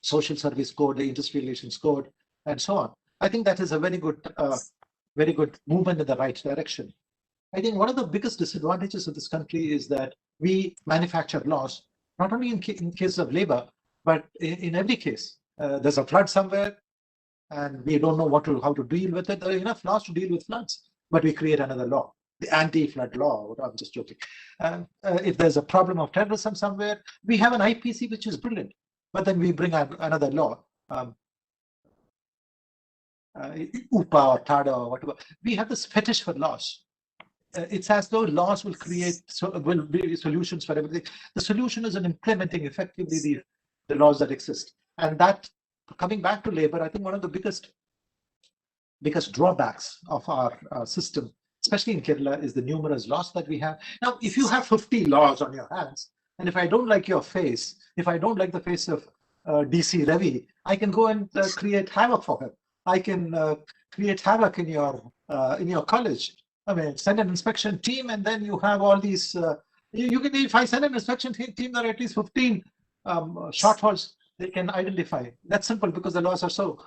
Social Service Code, the Industry Relations Code, and so on. I think that is a very good movement in the right direction. I think one of the biggest disadvantages of this country is that we manufacture laws, not only in case of labor, but in every case. There's a flood somewhere, and we don't know how to deal with it. There are enough laws to deal with floods, but we create another law, the anti-flood law. I'm just joking. If there's a problem of terrorism somewhere, we have an IPC which is brilliant, but then we bring another law, UPA or TADA or whatever. We have this fetish for laws. It's as though laws will be solutions for everything. The solution is in implementing effectively the laws that exist. And that, coming back to labor, I think one of the biggest drawbacks of our system, especially in Kerala, is the numerous laws that we have. Now, if you have 50 laws on your hands, and if I don't like your face, if I don't like the face of DC Ravi, I can go and create havoc for him. I can create havoc in your college. I mean, send an inspection team, and then you have all these If I send an inspection team, there are at least 15 shortfalls they can identify. That's simple because the laws are so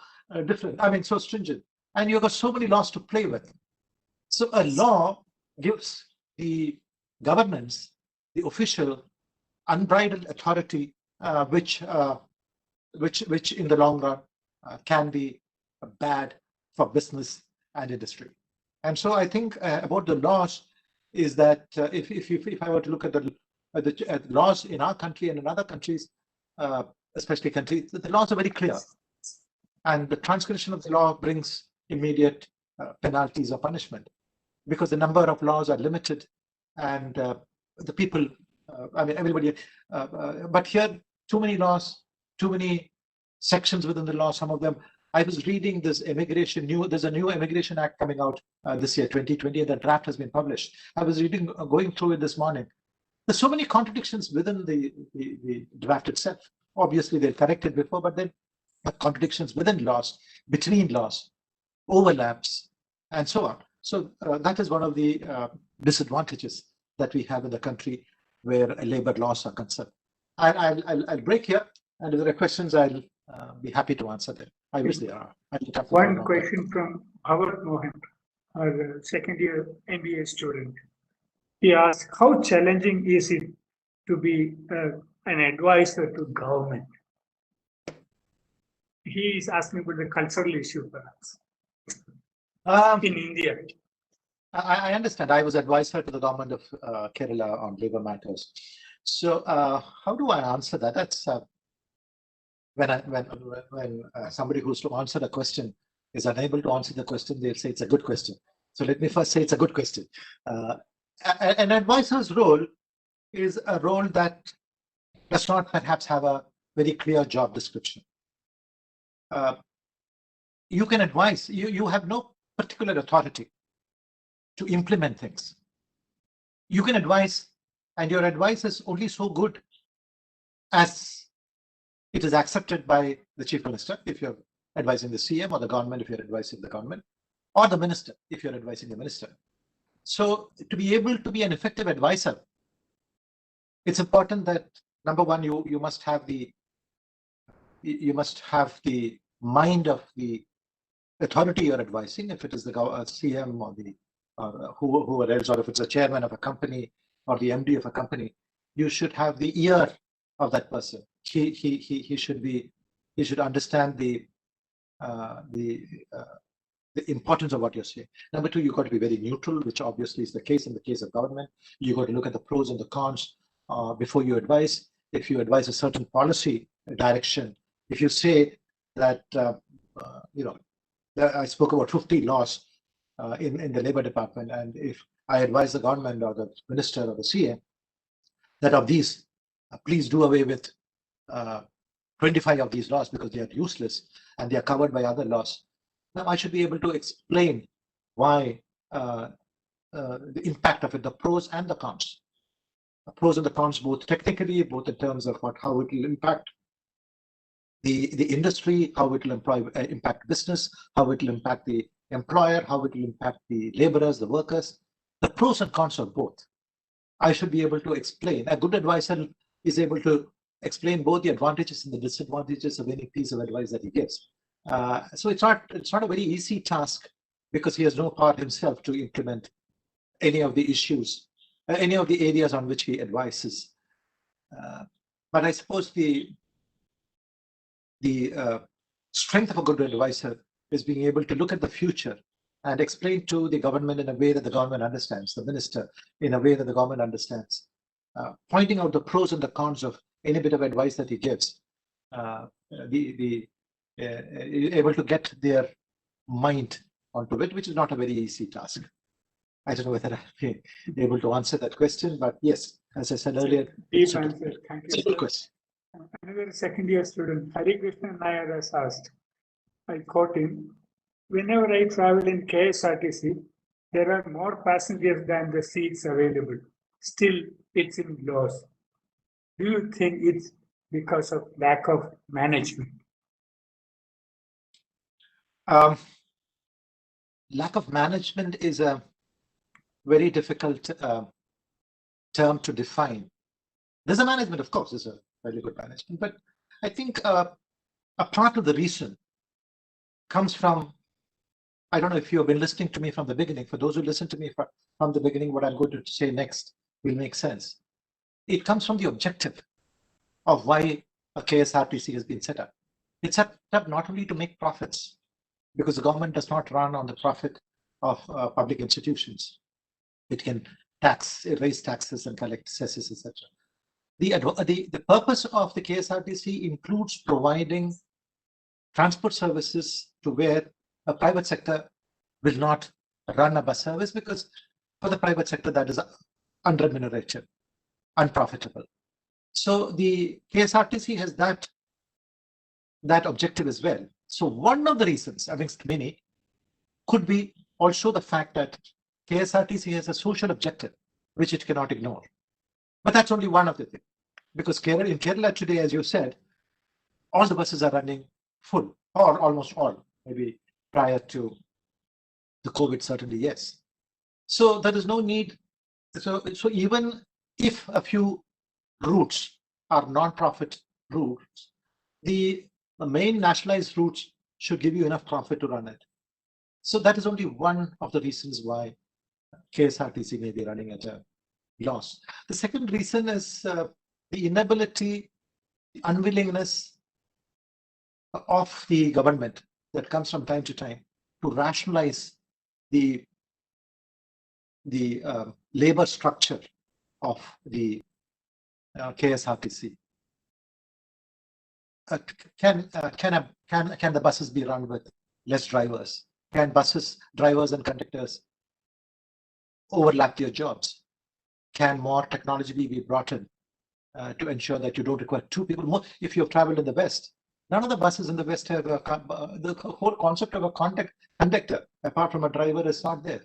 different. I mean, so stringent, and you've got so many laws to play with. So a law gives the governments, the official, unbridled authority, which in the long run can be bad for business and industry. And so I think about the laws is that if I were to look at the laws in our country and in other countries, especially countries, the laws are very clear, and the transgression of the law brings immediate penalties or punishment, because the number of laws are limited, and the people, I mean everybody, but here too many laws, too many sections within the law. Some of them, I was reading this there's a new Immigration Act coming out this year, 2020, and the draft has been published. I was going through it this morning. There's so many contradictions within the draft itself. Obviously, they'll correct it before, but then contradictions within laws, between laws, overlaps, and so on. So that is one of the disadvantages that we have in the country where labor laws are concerned. I'll break here, and if there are questions, I'll be happy to answer them. I wish there are. One question from Bhavanam Mohan, our second year MBA student. He asked, how challenging is it to be an advisor to government? He is asking about the cultural issue, perhaps, in India. I understand. I was advisor to the government of Kerala on labor matters. So how do I answer that? That's when somebody who's to answer the question is unable to answer the question, they'll say it's a good question. So let me first say it's a good question. An advisor's role is a role that does not perhaps have a very clear job description. You can advise, you have no particular authority to implement things. You can advise, and your advice is only so good as it is accepted by the chief minister, if you're advising the CM, or the government, if you're advising the government, or the minister, if you're advising the minister. So to be able to be an effective advisor, it's important that, number one, you must have the mind of the authority you're advising. If it is the CM or the whoever else, or if it's a chairman of a company or the MD of a company, you should have the ear of that person. He should understand the importance of what you're saying. Number two, you've got to be very neutral, which obviously is the case in the case of government. You've got to look at the pros and the cons before you advise. If you advise a certain policy direction, if you say that, I spoke about 50 laws in the labor department, and if I advise the government or the minister or the CA that of these, please do away with 25 of these laws because they are useless and they are covered by other laws. Now I should be able to explain why the impact of it, the pros and the cons. The pros and the cons, both technically, both in terms of how it will impact the industry, how it will impact business, how it will impact the employer, how it will impact the laborers, the workers. The pros and cons of both. I should be able to explain. A good advisor is able to explain both the advantages and the disadvantages of any piece of advice that he gives. So it's not a very easy task, because he has no power himself to implement any of the issues, any of the areas on which he advises. But I suppose the strength of a good advisor is being able to look at the future and explain to the government in a way that the government understands, the minister in a way that the government understands, pointing out the pros and the cons of any bit of advice that he gives, able to get their mind onto it, which is not a very easy task. I don't know whether I've been able to answer that question, but yes, as I said earlier, Deep answer. Thank you. It's a good question. Another second year student, Hari Krishnan Nair, has asked, I quote him, whenever I travel in KSRTC, there are more passengers than the seats available. Still, it's in loss. Do you think it's because of lack of management? Lack of management is a very difficult term to define. There's a management, of course, there's a very good management, but I think a part of the reason comes from, I don't know if you have been listening to me from the beginning. For those who listen to me from the beginning, what I'm going to say next will make sense. It comes from the objective of why a KSRTC has been set up. It's set up not only to make profits, because the government does not run on the profit of public institutions. It can raise taxes and collect cesses, etc. The purpose of the KSRTC includes providing transport services to where a private sector will not run a bus service, because for the private sector that is unremunerated, unprofitable. So the KSRTC has that objective as well. So one of the reasons, amongst many, could be also the fact that KSRTC has a social objective, which it cannot ignore. But that's only one of the things, because in Kerala today, as you said, all the buses are running full, or almost all, maybe prior to the COVID, certainly, yes. So there is no need. So even if a few routes are non-profit routes, the main nationalized routes should give you enough profit to run it. So that is only one of the reasons why KSRTC may be running at a loss. The second reason is the inability, the unwillingness of the government that comes from time to time to rationalize the labor structure of the KSRTC. Can the buses be run with less drivers? Can drivers and conductors overlap their jobs? Can more technology be brought in to ensure that you don't require two people more? If you've traveled in the West, none of the buses in the West have the whole concept of a conductor, apart from a driver, is not there.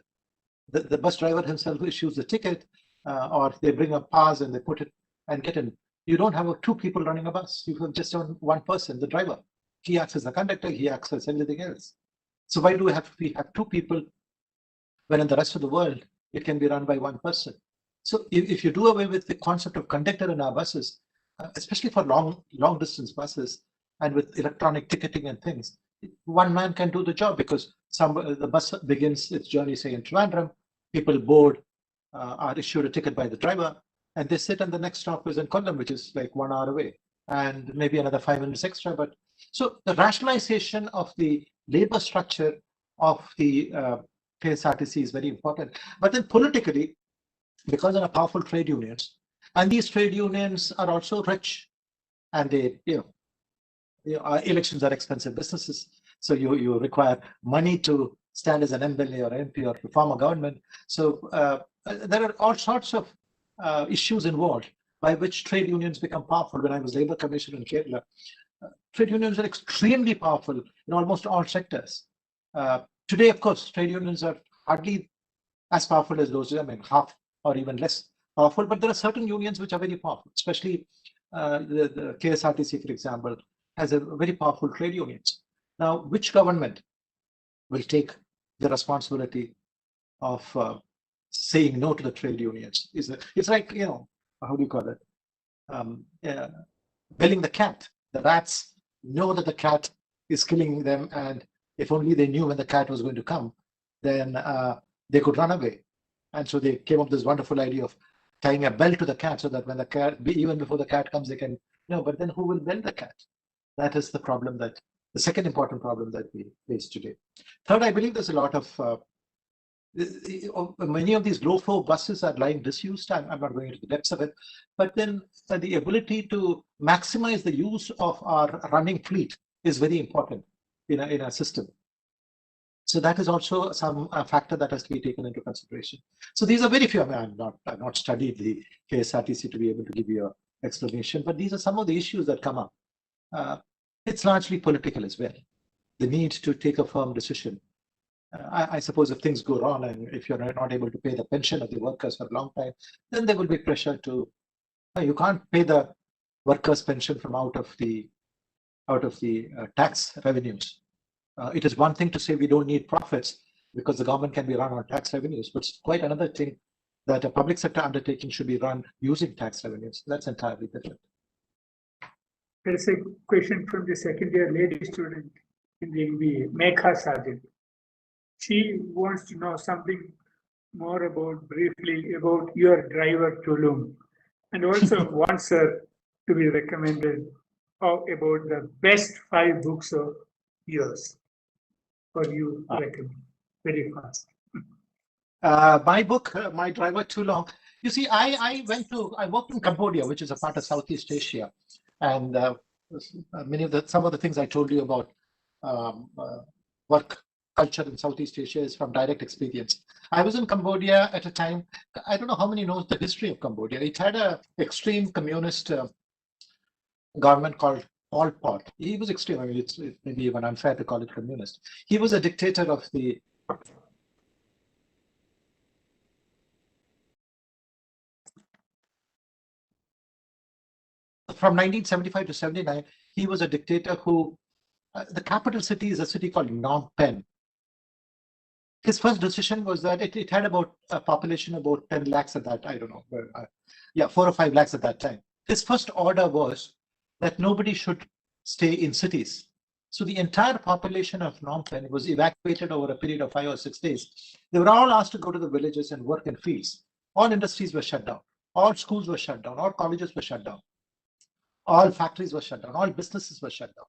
The bus driver himself issues the ticket, or they bring a pass and they put it and get in. You don't have two people running a bus. You have just one person, the driver. He acts as the conductor, he acts as everything else. So why do we have two people when in the rest of the world it can be run by one person? So if you do away with the concept of conductor in our buses, especially for long distance buses and with electronic ticketing and things, one man can do the job, because the bus begins its journey, say in Trivandrum, people board, are issued a ticket by the driver, and they sit, and the next stop is in Kollam, which is like 1 hour away, and maybe another 5 minutes extra. But so the rationalization of the labor structure of the KSRTC is very important. But then politically, because there are powerful trade unions, and these trade unions are also rich, and they, elections are expensive businesses, so you require money to stand as an MLA or MP or to form a government. So there are all sorts of issues involved by which trade unions become powerful. When I was Labour Commissioner in Kerala, trade unions are extremely powerful in almost all sectors. Today, of course, trade unions are hardly as powerful as those, half or even less powerful, but there are certain unions which are very powerful, especially the KSRTC, for example, has a very powerful trade unions. Now, which government will take the responsibility of saying no to the trade unions? It's like, how do you call it? Belling the cat. The rats know that the cat is killing them, and if only they knew when the cat was going to come, then they could run away. And so they came up with this wonderful idea of tying a bell to the cat, so that when the cat, even before the cat comes, they can, but then who will bell the cat? That is the problem, the second important problem that we face today. Third, I believe there's a lot of, many of these low flow buses are lying disused. I'm not going into the depths of it, but then the ability to maximize the use of our running fleet is very important in a system. So that is also some factor that has to be taken into consideration. So these are very few. I've not studied the KSRTC to be able to give you an explanation, but these are some of the issues that come up. It's largely political as well. The need to take a firm decision. I suppose if things go wrong, and if you're not able to pay the pension of the workers for a long time, then there will be pressure to. You can't pay the workers' pension from out of the tax revenues. It is one thing to say we don't need profits because the government can be run on tax revenues, but it's quite another thing that a public sector undertaking should be run using tax revenues. That's entirely different. There is a question from the second year lady student in the MBA, Megha Sajid. She wants to know something more briefly about your driver Tulum, and also wants her to be recommended about the best 5 books of yours for you to recommend very fast. My book, My Driver Too Long. You see, I worked in Cambodia, which is a part of Southeast Asia, and some of the things I told you about work culture in Southeast Asia is from direct experience. I was in Cambodia at a time, I don't know how many knows the history of Cambodia. It had an extreme communist government called Pol Pot. He was extreme. I mean, it's maybe even unfair to call it communist. He was a dictator of the from 1975 to 79. He was a dictator who, the capital city is a city called Phnom Penh. His first decision was that it had about a population about 10 lakhs at that, I don't know, 4 or 5 lakhs at that time. His first order was that nobody should stay in cities. So the entire population of Phnom Penh was evacuated over a period of 5 or 6 days. They were all asked to go to the villages and work in fields. All industries were shut down. All schools were shut down. All colleges were shut down. All factories were shut down. All businesses were shut down.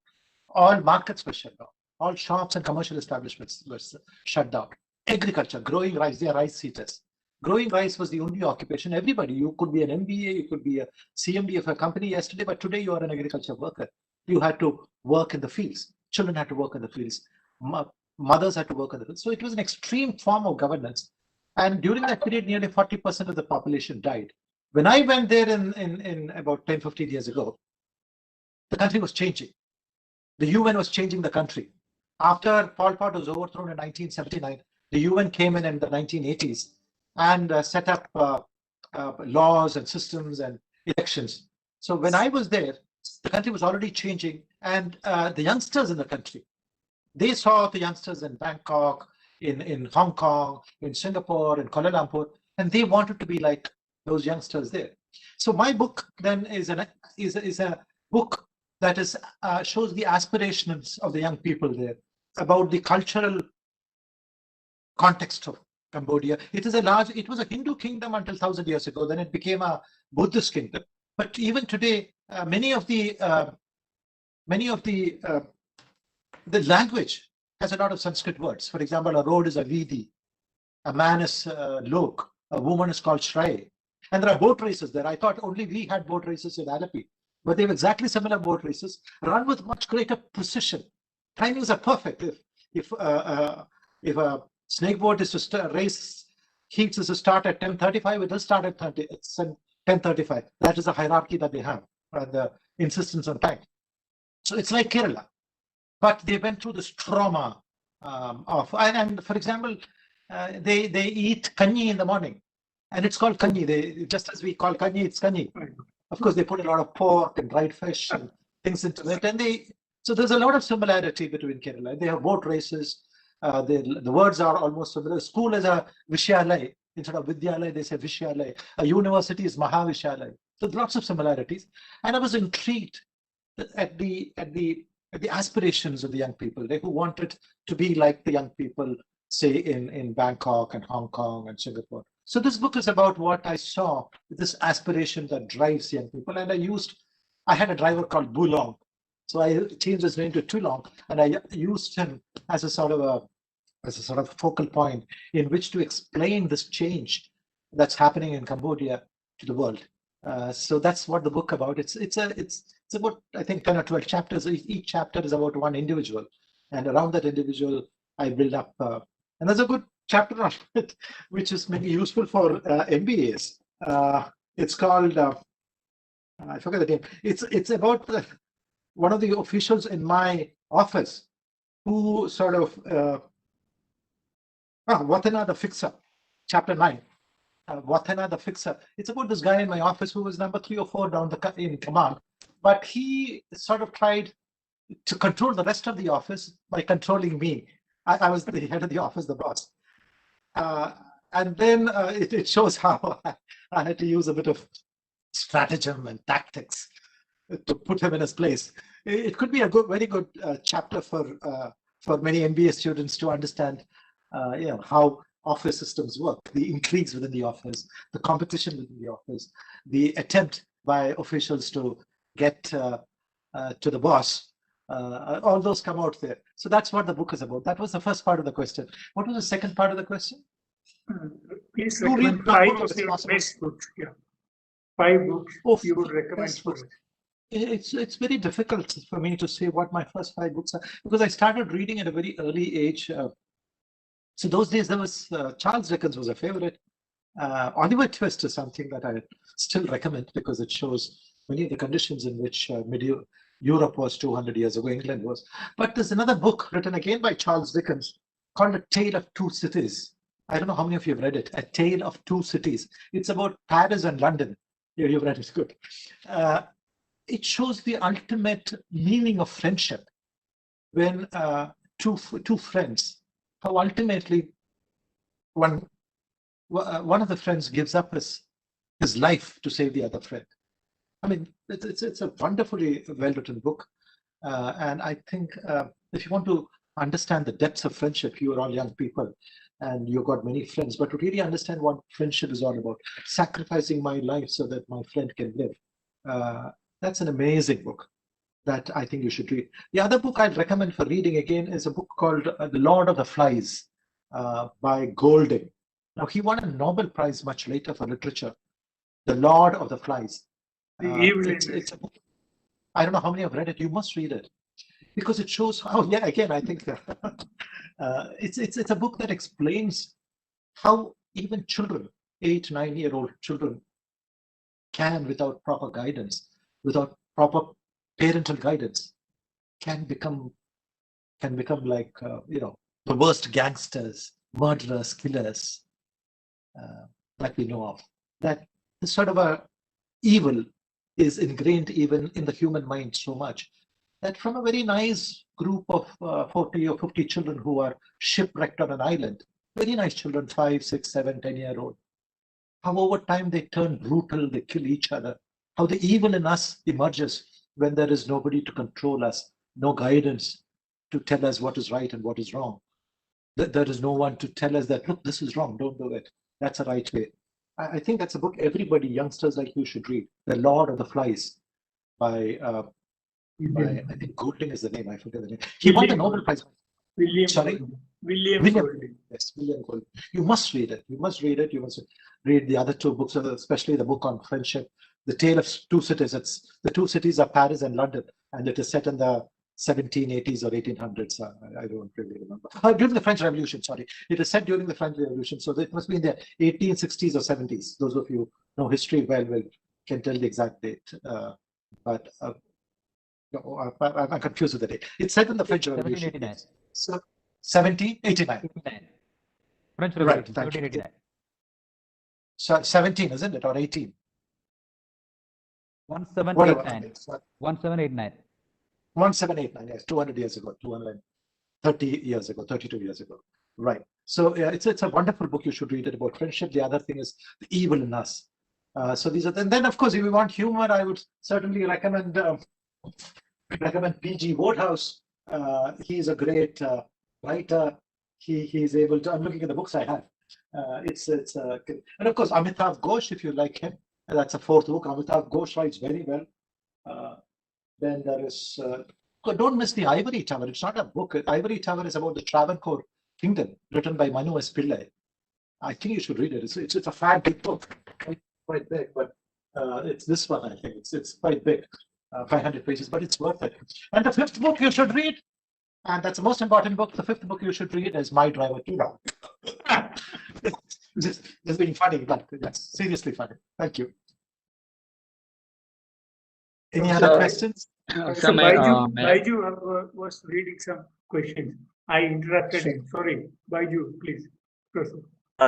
All markets were shut down. All shops and commercial establishments were shut down. Agriculture, growing rice, they are rice eaters. Growing rice was the only occupation. Everybody, you could be an MBA, you could be a CMD of a company yesterday, but today you are an agriculture worker. You had to work in the fields. Children had to work in the fields. Mothers had to work in the fields. So it was an extreme form of governance. And during that period, nearly 40% of the population died. When I went there in about 10, 15 years ago, the country was changing. The UN was changing the country. After Pol Pot was overthrown in 1979, the UN came in the 1980s and set up laws and systems and elections. So when I was there, the country was already changing, and the youngsters in the country, they saw the youngsters in Bangkok, in Hong Kong, in Singapore, in Kuala Lumpur, and they wanted to be like those youngsters there. So my book then is a book that shows the aspirations of the young people there, about the cultural context of Cambodia. It was a Hindu kingdom until 1,000 years ago. Then it became a Buddhist kingdom. But even today, many of the language has a lot of Sanskrit words. For example, a road is a Vidi, a man is Lok, a woman is called Shrai. And there are boat races there. I thought only we had boat races in Alleppey, but they have exactly similar boat races, run with much greater precision. Timings are perfect. If a snake boat is to race, heats is to start at 10:35, it will start at 10:35. That is the hierarchy that they have, the insistence on time. So it's like Kerala, but they went through this trauma and for example, they eat kanji in the morning, and it's called kanji. Just as we call kanji, it's kanji. Of course, they put a lot of pork and dried fish and things into it, and so there's a lot of similarity between Kerala. They have boat races. The words are almost similar. School is a Vishyalay. Instead of Vidyalay, they say Vishyalay. A university is Mahavishyalay. So lots of similarities. And I was intrigued at the aspirations of the young people, who wanted to be like the young people, say, in Bangkok and Hong Kong and Singapore. So this book is about what I saw, this aspiration that drives young people. And I had a driver called Bulong. So I changed his name to Tulong, and I used him as a sort of focal point in which to explain this change that's happening in Cambodia to the world. So that's what the book about. It's about, I think, 10 or 12 chapters. Each chapter is about one individual, and around that individual, I build up. And there's a good chapter on it, which is maybe useful for MBAs. It's called I forget the name. It's about one of the officials in my office who sort of Watana the Fixer, chapter 9. Watana the Fixer. It's about this guy in my office who was number 3 or 4 down in command, but he sort of tried to control the rest of the office by controlling me. I was the head of the office, the boss. and then it shows how I had to use a bit of stratagem and tactics to put him in his place. It could be a very good chapter for many MBA students to understand, how office systems work, the intrigues within the office, the competition within the office, the attempt by officials to get to the boss. All those come out there. So that's what the book is about. That was the first part of the question. What was the second part of the question? Please To read recommend 5 book if of it's your possible. best books. Yeah. 5 books you would recommend Best for books. us. It's very difficult for me to say what my first 5 books are, because I started reading at a very early age. So those days there was Charles Dickens was a favorite. Oliver Twist is something that I still recommend because it shows many of the conditions in which medieval Europe was 200 years ago, England was. But there's another book written again by Charles Dickens called A Tale of Two Cities. I don't know how many of you have read it. A Tale of Two Cities. It's about Paris and London. Yeah, you've read it. Good. It shows the ultimate meaning of friendship when two friends, how ultimately one of the friends gives up his life to save the other friend. I mean, it's a wonderfully well-written book, and I think if you want to understand the depths of friendship, you are all young people, and you've got many friends, but to really understand what friendship is all about, sacrificing my life so that my friend can live. That's an amazing book that I think you should read. The other book I'd recommend for reading again is a book called The Lord of the Flies by Golding. Now, he won a Nobel Prize much later for literature. The Lord of the Flies. It's a book. I don't know how many have read it. You must read it because it shows how. Yeah, again, I think it's a book that explains how even children, 8, 9-year-old children, can, without proper guidance, without proper parental guidance, can become like the worst gangsters, murderers, killers that we know of. That this sort of a evil is ingrained even in the human mind so much that from a very nice group of 40 or 50 children who are shipwrecked on an island, very nice children, 5, 6, 7, 10-year-old, how over time they turn brutal, they kill each other, how the evil in us emerges when there is nobody to control us, no guidance to tell us what is right and what is wrong. There is no one to tell us that, look, this is wrong, don't do it. That's the right way. I think that's a book everybody, youngsters like you, should read. The Lord of the Flies by I think Golding is the name. I forget the name. He won the Nobel Prize. William William Golding. Yes, William Golding. You must read it. You must read it. You must read the other 2 books, especially the book on friendship, The Tale of Two Cities. The 2 cities are Paris and London, and it is set in the 1780s or 1800s. I don't really remember. During the French Revolution, sorry. It is set during the French Revolution, so it must be in the 1860s or 70s. Those of you know history well can tell the exact date. But I'm confused with the date. It's set in the French Revolution. 1789. So 1789. French Right, Revolution, thank you. 1789. So 17, isn't it, or 18? 1789. 1789. 1789, yes, 200 years ago, 230 years ago, 32 years ago. Right. So yeah, it's a wonderful book. You should read it about friendship. The other thing is the evil in us. So these are, and then of course, if you want humor, I would certainly recommend P.G. Wodehouse. He's a great writer. He's able to. I'm looking at the books I have. And of course Amitav Ghosh, if you like him. That's a 4th book. Amitav Ghosh writes very well. Then there is. Don't miss the Ivory Tower. It's not a book. Ivory Tower is about the Travancore Kingdom, written by Manu S. Pillai. I think you should read it. It's a fat big book, quite big, but it's this one. I think it's quite big, 500 pages, but it's worth it. And the 5th book you should read, and that's the most important book. The 5th book you should read is My Driver Too. Just being funny, but yes, seriously funny. Thank you. Any other questions? So Baiju was reading some questions. I interrupted him. Sorry, Baiju, please proceed.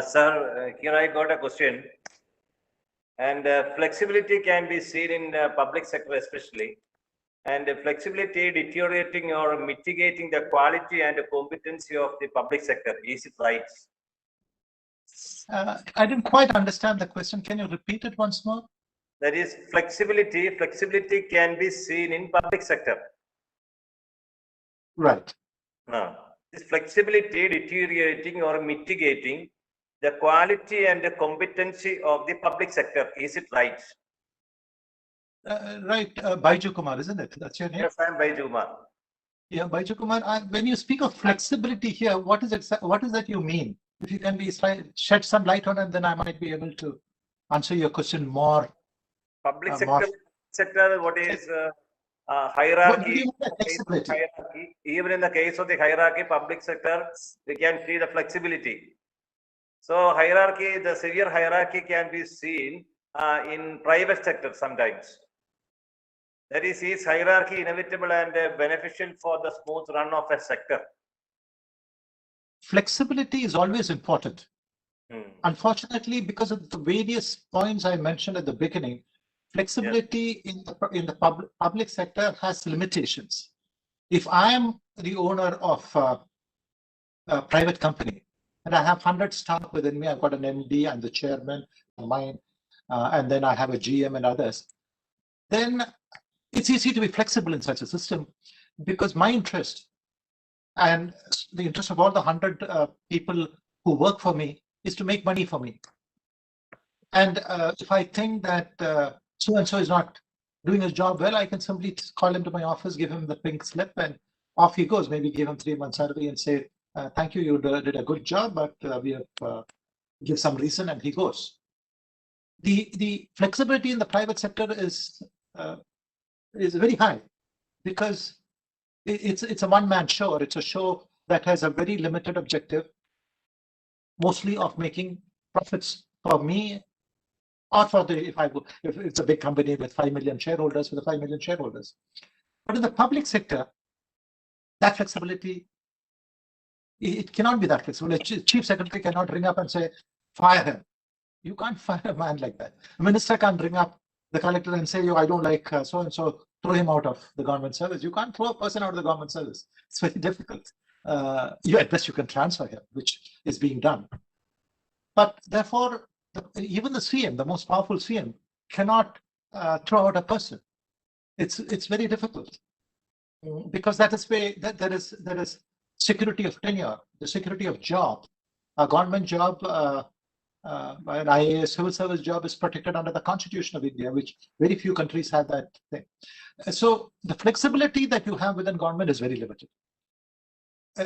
Sir, here I got a question. And flexibility can be seen in the public sector especially. And flexibility deteriorating or mitigating the quality and the competency of the public sector. Is it right? I didn't quite understand the question. Can you repeat it once more? That is flexibility. Flexibility can be seen in public sector. Right. This flexibility deteriorating or mitigating the quality and the competency of the public sector. Is it right? Right. Baiju Kumar, isn't it? That's your name? Yes, I am Baiju. Yeah, Baiju Kumar, when you speak of flexibility here, what is that you mean? If you can shed some light on it, then I might be able to answer your question more. Public sector, what is hierarchy? Hierarchy? Even in the case of the hierarchy, public sector, we can see the flexibility. So hierarchy, the severe hierarchy can be seen in private sector sometimes. That is hierarchy inevitable and beneficial for the smooth run of a sector? Flexibility is always important. Unfortunately, because of the various points I mentioned at the beginning, flexibility in the public sector has limitations. If I am the owner of a private company and I have 100 staff within me, I've got an MD and the chairman, mine, and then I have a GM and others, then it's easy to be flexible in such a system because my interest and the interest of all the 100 people who work for me is to make money for me. And if I think that so-and-so is not doing his job well, I can simply call him to my office, give him the pink slip, and off he goes. Maybe give him 3 months salary and say, thank you, you did a good job, but we have give some reason, and he goes. The flexibility in the private sector is very high because it's a one-man show, or it's a show that has a very limited objective, mostly of making profits for me, or for if it's a big company with 5 million shareholders, for the 5 million shareholders. But in the public sector, that flexibility, it cannot be that flexible. A chief secretary cannot ring up and say, fire him. You can't fire a man like that. A minister can't ring up the collector and say, I don't like so-and-so, throw him out of the government service. You can't throw a person out of the government service. It's very difficult. At best you can transfer him, which is being done. But therefore, even the CM, the most powerful CM, cannot throw out a person. It's very difficult because that is where there is security of tenure, the security of job. A government job, an IAS civil service job is protected under the Constitution of India, which very few countries have that thing. So the flexibility that you have within government is very limited.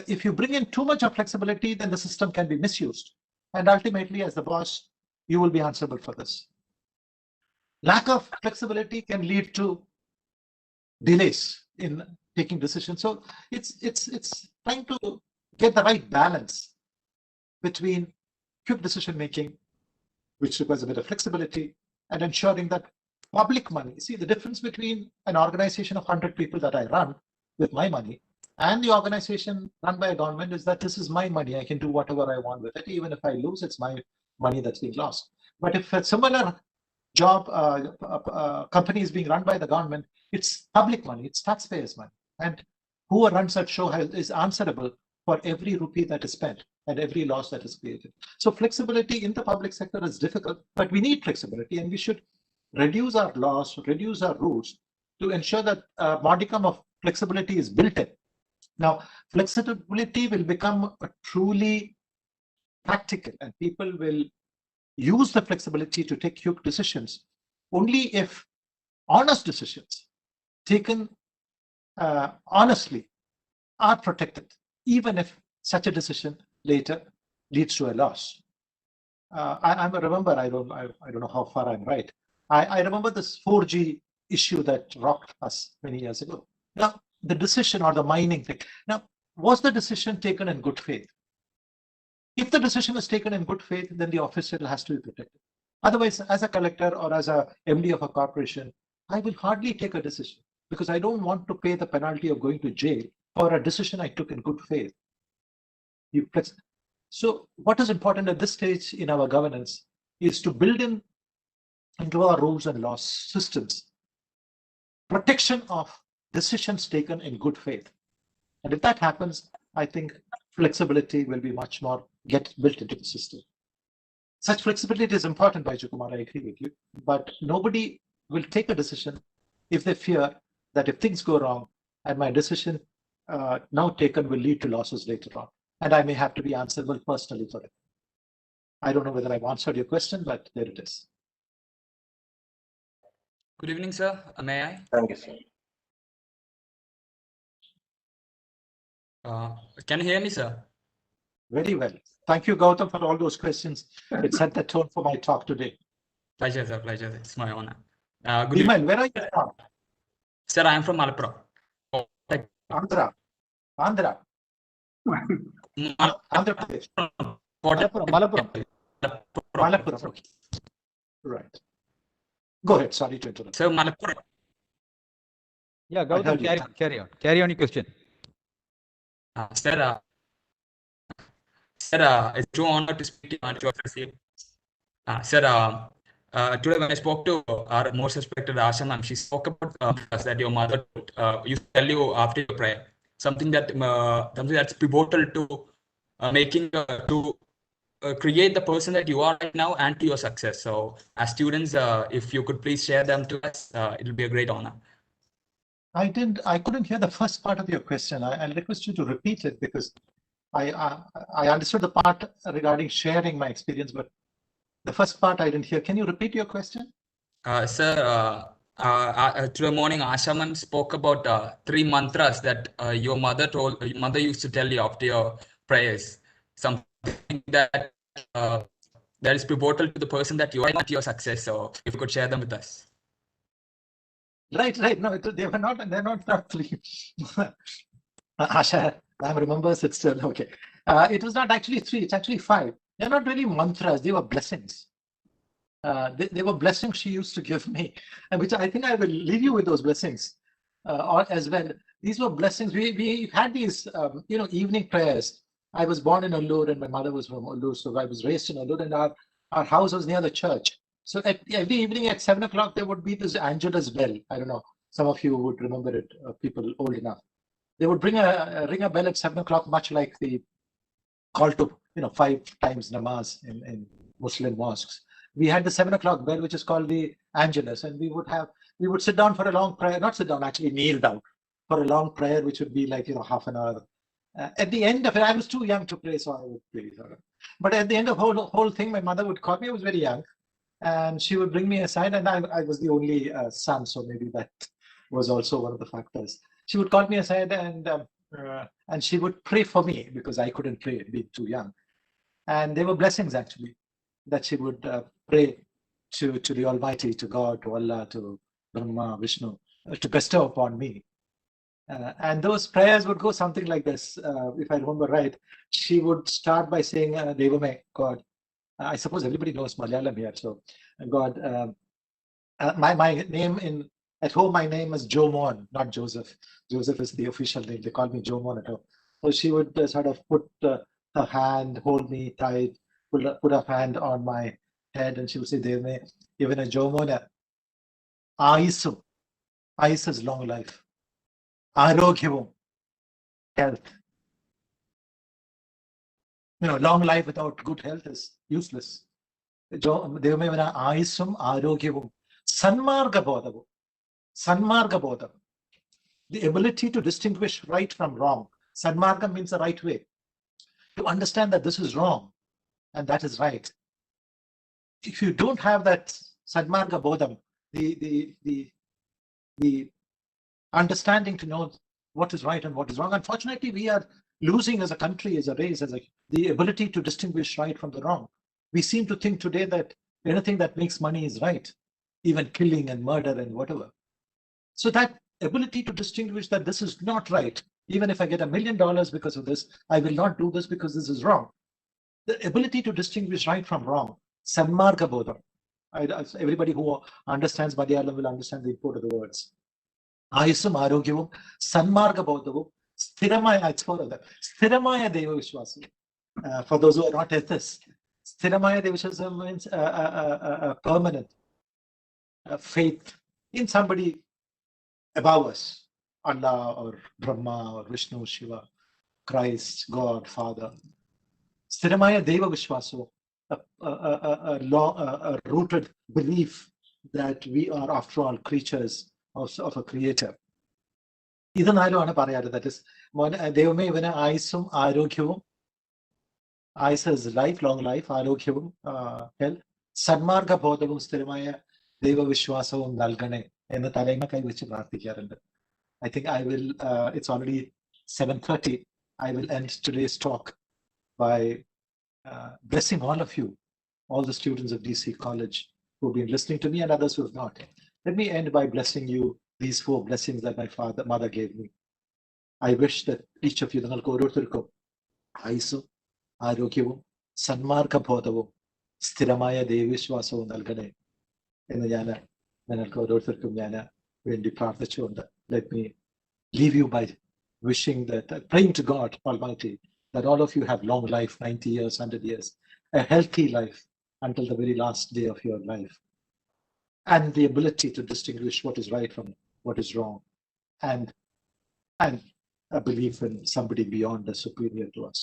If you bring in too much of flexibility, then the system can be misused. And ultimately, as the boss, you will be answerable for this. Lack of flexibility can lead to delays in taking decisions. So it's trying to get the right balance between quick decision making, which requires a bit of flexibility, and ensuring that public money. See, the difference between an organization of 100 people that I run with my money and the organization run by a government is that this is my money. I can do whatever I want with it. Even if I lose, it's my money that's being lost. But if a similar job company is being run by the government, it's public money, it's taxpayers' money. And whoever runs that show is answerable for every rupee that is spent and every loss that is created. So flexibility in the public sector is difficult, but we need flexibility, and we should reduce our laws, reduce our rules to ensure that a modicum of flexibility is built in. Now, flexibility will become truly practical, and people will use the flexibility to take quick decisions only if honest decisions taken honestly are protected, even if such a decision later leads to a loss. I remember, I don't know how far I'm right. I remember this 4G issue that rocked us many years ago. Now, the decision or the mining thing. Now, was the decision taken in good faith? If the decision is taken in good faith, then the official has to be protected. Otherwise, as a collector or as a MD of a corporation, I will hardly take a decision because I don't want to pay the penalty of going to jail for a decision I took in good faith. So what is important at this stage in our governance is to build into our rules and laws systems protection of decisions taken in good faith. And if that happens, I think flexibility will be much more built into the system. Such flexibility is important, Kumar, I agree with you. But nobody will take a decision if they fear that if things go wrong and my decision now taken will lead to losses later on. And I may have to be answerable personally for it. I don't know whether I've answered your question, but there it is. Good evening, sir. May I? Thank you, sir. Can you hear me, sir? Very well. Thank you, Gautam, for all those questions. It set the tone for my talk today. Pleasure, sir. Pleasure. It's my honor. Good Bimal, evening. where are you from? Sir, I am from Malappuram. Andhra. Andhra. Andhra Pradesh. Malappuram. Malappuram. Okay. Right. Go ahead. Sorry to interrupt. Sir, Malappuram. Yeah, Gautam, carry on your question. Sir, it's true honor to speak to you. Sir, today when I spoke to our most respected Asha ma'am, she spoke about that your mother used to tell you after your prayer something that's pivotal to making to create the person that you are right now and to your success. So, as students, if you could please share them to us, it'll be a great honor. I couldn't hear the first part of your question. I'll request you to repeat it because I understood the part regarding sharing my experience, but the first part I didn't hear. Can you repeat your question? Sir, today morning, Asha ma'am spoke about 3 mantras that your mother used to tell you after your prayers. Something that that is pivotal to the person that you are and to your success. So, if you could share them with us. Right. No, they're not 3. Asha, I remembers it still. Okay. It was not actually 3, it's actually 5. They're not really mantras, they were blessings. They were blessings she used to give me, and which I think I will leave you with those blessings or as well. These were blessings. We had these, evening prayers. I was born in Allur and my mother was from Allur, so I was raised in Allur, and our house was near the church. So every evening at 7 o'clock, there would be this Angelus bell. I don't know, some of you would remember it, people old enough. They would ring a bell at 7 o'clock, much like the call to 5 times namaz in Muslim mosques. We had the 7 o'clock bell, which is called the Angelus, and we would sit down for a long prayer, not sit down, actually kneel down for a long prayer, which would be like half an hour. At the end of it, I was too young to pray, so I would pray. But at the end of the whole thing, my mother would call me. I was very young, and she would bring me aside, and I was the only son, so maybe that was also one of the factors. She would call me aside, and she would pray for me because I couldn't pray, being too young. And they were blessings actually that she would pray to the Almighty, to God, to Allah, to Brahma, Vishnu, to bestow upon me. And those prayers would go something like this. If I remember right, she would start by saying, Devame, God. I suppose everybody knows Malayalam here. So, God, my name at home, my name is Jomon, not Joseph. Joseph is the official name. They call me Jomon at home. So she would sort of put her hand, hold me tight, put her hand on my head, and she would say, Devame, even a Jomon, Aisu. Ais is long life. Arogyavam, health. Long life without good health is useless. Devamevana Aisum Arogyavam. Sanmarga Bodhavu. Sanmarga Bodham. The ability to distinguish right from wrong. Sanmarga means the right way. To understand that this is wrong and that is right. If you don't have that Sanmarga Bodham, the understanding to know what is right and what is wrong, unfortunately, we are losing as a country, as a race, the ability to distinguish right from the wrong. We seem to think today that anything that makes money is right, even killing and murder and whatever. So that ability to distinguish that this is not right, even if I get $1 million because of this, I will not do this because this is wrong. The ability to distinguish right from wrong, Sanmarga Bodham. Everybody who understands Malayalam will understand the import of the words. Ayusam Arogyavam, Sanmarga Bodhavu, Sthiramaya, it's for that. Sthiramaya Deva Vishwasam. For those who are not atheists, Sthiramaya Deva Vishwasam means a permanent faith in somebody above us, Allah or Brahma or Vishnu, Shiva, Christ, God, Father. Sthiramaya Deva Vishwaso, a rooted belief that we are, after all, creatures of a creator. ഇതെന്നാലുമാണ് പറയാറ്. That is ദൈവമേ ഇവന് ആയുസ്സും ആരോഗ്യവും, ആയുസ് is life, long life, ആരോഗ്യവും health, സന്മാർഗബോധവും സ്ഥിരമായ ദൈവവിശ്വാസവും നൽകണേ എന്ന് തലയിമ കൈവച്ച് പ്രാർത്ഥിക്കാറുണ്ട്. I think I will, it's already 7:30. I will end today's talk by blessing all of you, all the students of DC College who have been listening to me and others who have not. Let me end by blessing you these 4 blessings that my mother gave me. I wish that each of you, നിങ്ങൾക്ക് ഓരോരുത്തർക്കും ആയുസ്സും ആരോഗ്യവും സന്മാർഗബോധവും സ്ഥിരമായ ദൈവവിശ്വാസവും നൽകണേ എന്ന് നിങ്ങൾക്ക് ഓരോരുത്തർക്കും ഞാൻ വേണ്ടി പ്രാർത്ഥിച്ചുകൊണ്ട് let me leave you by wishing that, praying to God Almighty that all of you have long life, 90 years, 100 years, a healthy life until the very last day of your life, and the ability to distinguish what is right from what is wrong, and a belief in somebody beyond us, superior to us.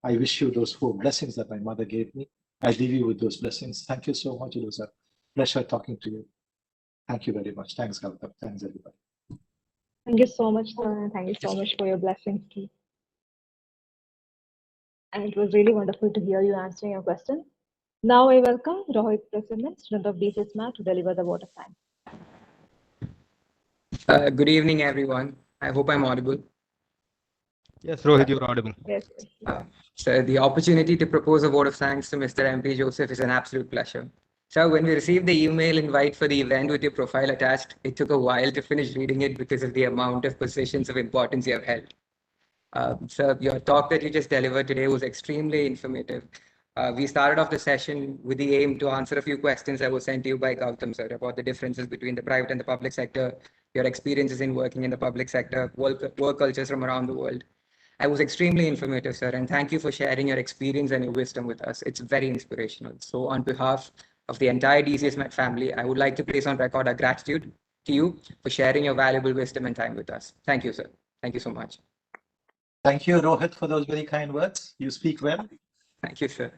I wish you those 4 blessings that my mother gave me. I leave you with those blessings. Thank you so much. It was a pleasure talking to you. Thank you very much. Thanks, Gautam. Thanks, everybody. Thank you so much, sir. Thank you so much for your blessings too. And it was really wonderful to hear you answering your question. Now I welcome Rohit Prasannan, student of DCSMAT, to deliver the vote of thanks. Good evening, everyone. I hope I'm audible. Yes, Rohit, you're audible. Yes. So the opportunity to propose a vote of thanks to Mr. MP Joseph is an absolute pleasure. So when we received the email invite for the event with your profile attached, it took a while to finish reading it because of the amount of positions of importance you have held. So your talk that you just delivered today was extremely informative. We started off the session with the aim to answer a few questions that were sent to you by Gautam, sir, about the differences between the private and the public sector, your experiences in working in the public sector, work cultures from around the world. I was extremely informative, sir, and thank you for sharing your experience and your wisdom with us. It's very inspirational. So on behalf of the entire DCSMAT family, I would like to place on record our gratitude to you for sharing your valuable wisdom and time with us. Thank you, sir. Thank you so much. Thank you, Rohit, for those very kind words. You speak well. Thank you, sir.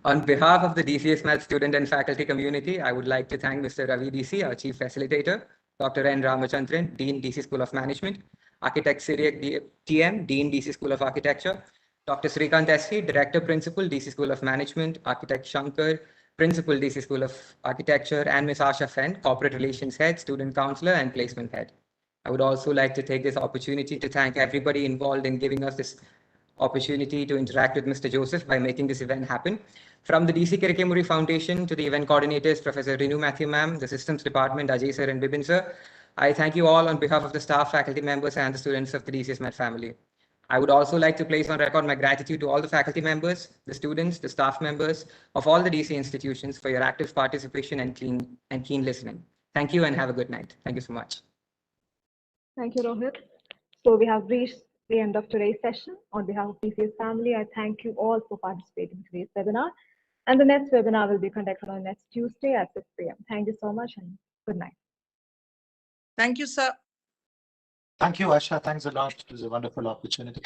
On behalf of the DCSMAT student and faculty community, I would like to thank Mr. Ravi DC, our Chief Facilitator, Dr. N. Ramachandran, Dean, DC School of Management, Architect Syriac TM, Dean, DC School of Architecture, Dr. Srikant S.C., Director Principal, DC School of Management, Architect Shankar, Principal, DC School of Architecture, and Ms. Asha Fenn, Corporate Relations Head, Student Counselor, and Placement Head. I would also like to take this opportunity to thank everybody involved in giving us this opportunity to interact with Mr. Joseph by making this event happen. From the DC Kirikemuri Foundation to the event coordinators, Professor Renu Matthew ma'am, the Systems Department, Ajay sir and Bibin sir, I thank you all on behalf of the staff, faculty members, and the students of the DCSMAT family. I would also like to place on record my gratitude to all the faculty members, the students, the staff members of all the DC institutions for your active participation and keen listening. Thank you and have a good night. Thank you so much. Thank you, Rohit. So we have reached the end of today's session. On behalf of DCS family, I thank you all for participating in today's webinar. And the next webinar will be conducted on next Tuesday at 6 p.m. Thank you so much and good night. Thank you, sir. Thank you, Asha. Thanks a lot. It was a wonderful opportunity.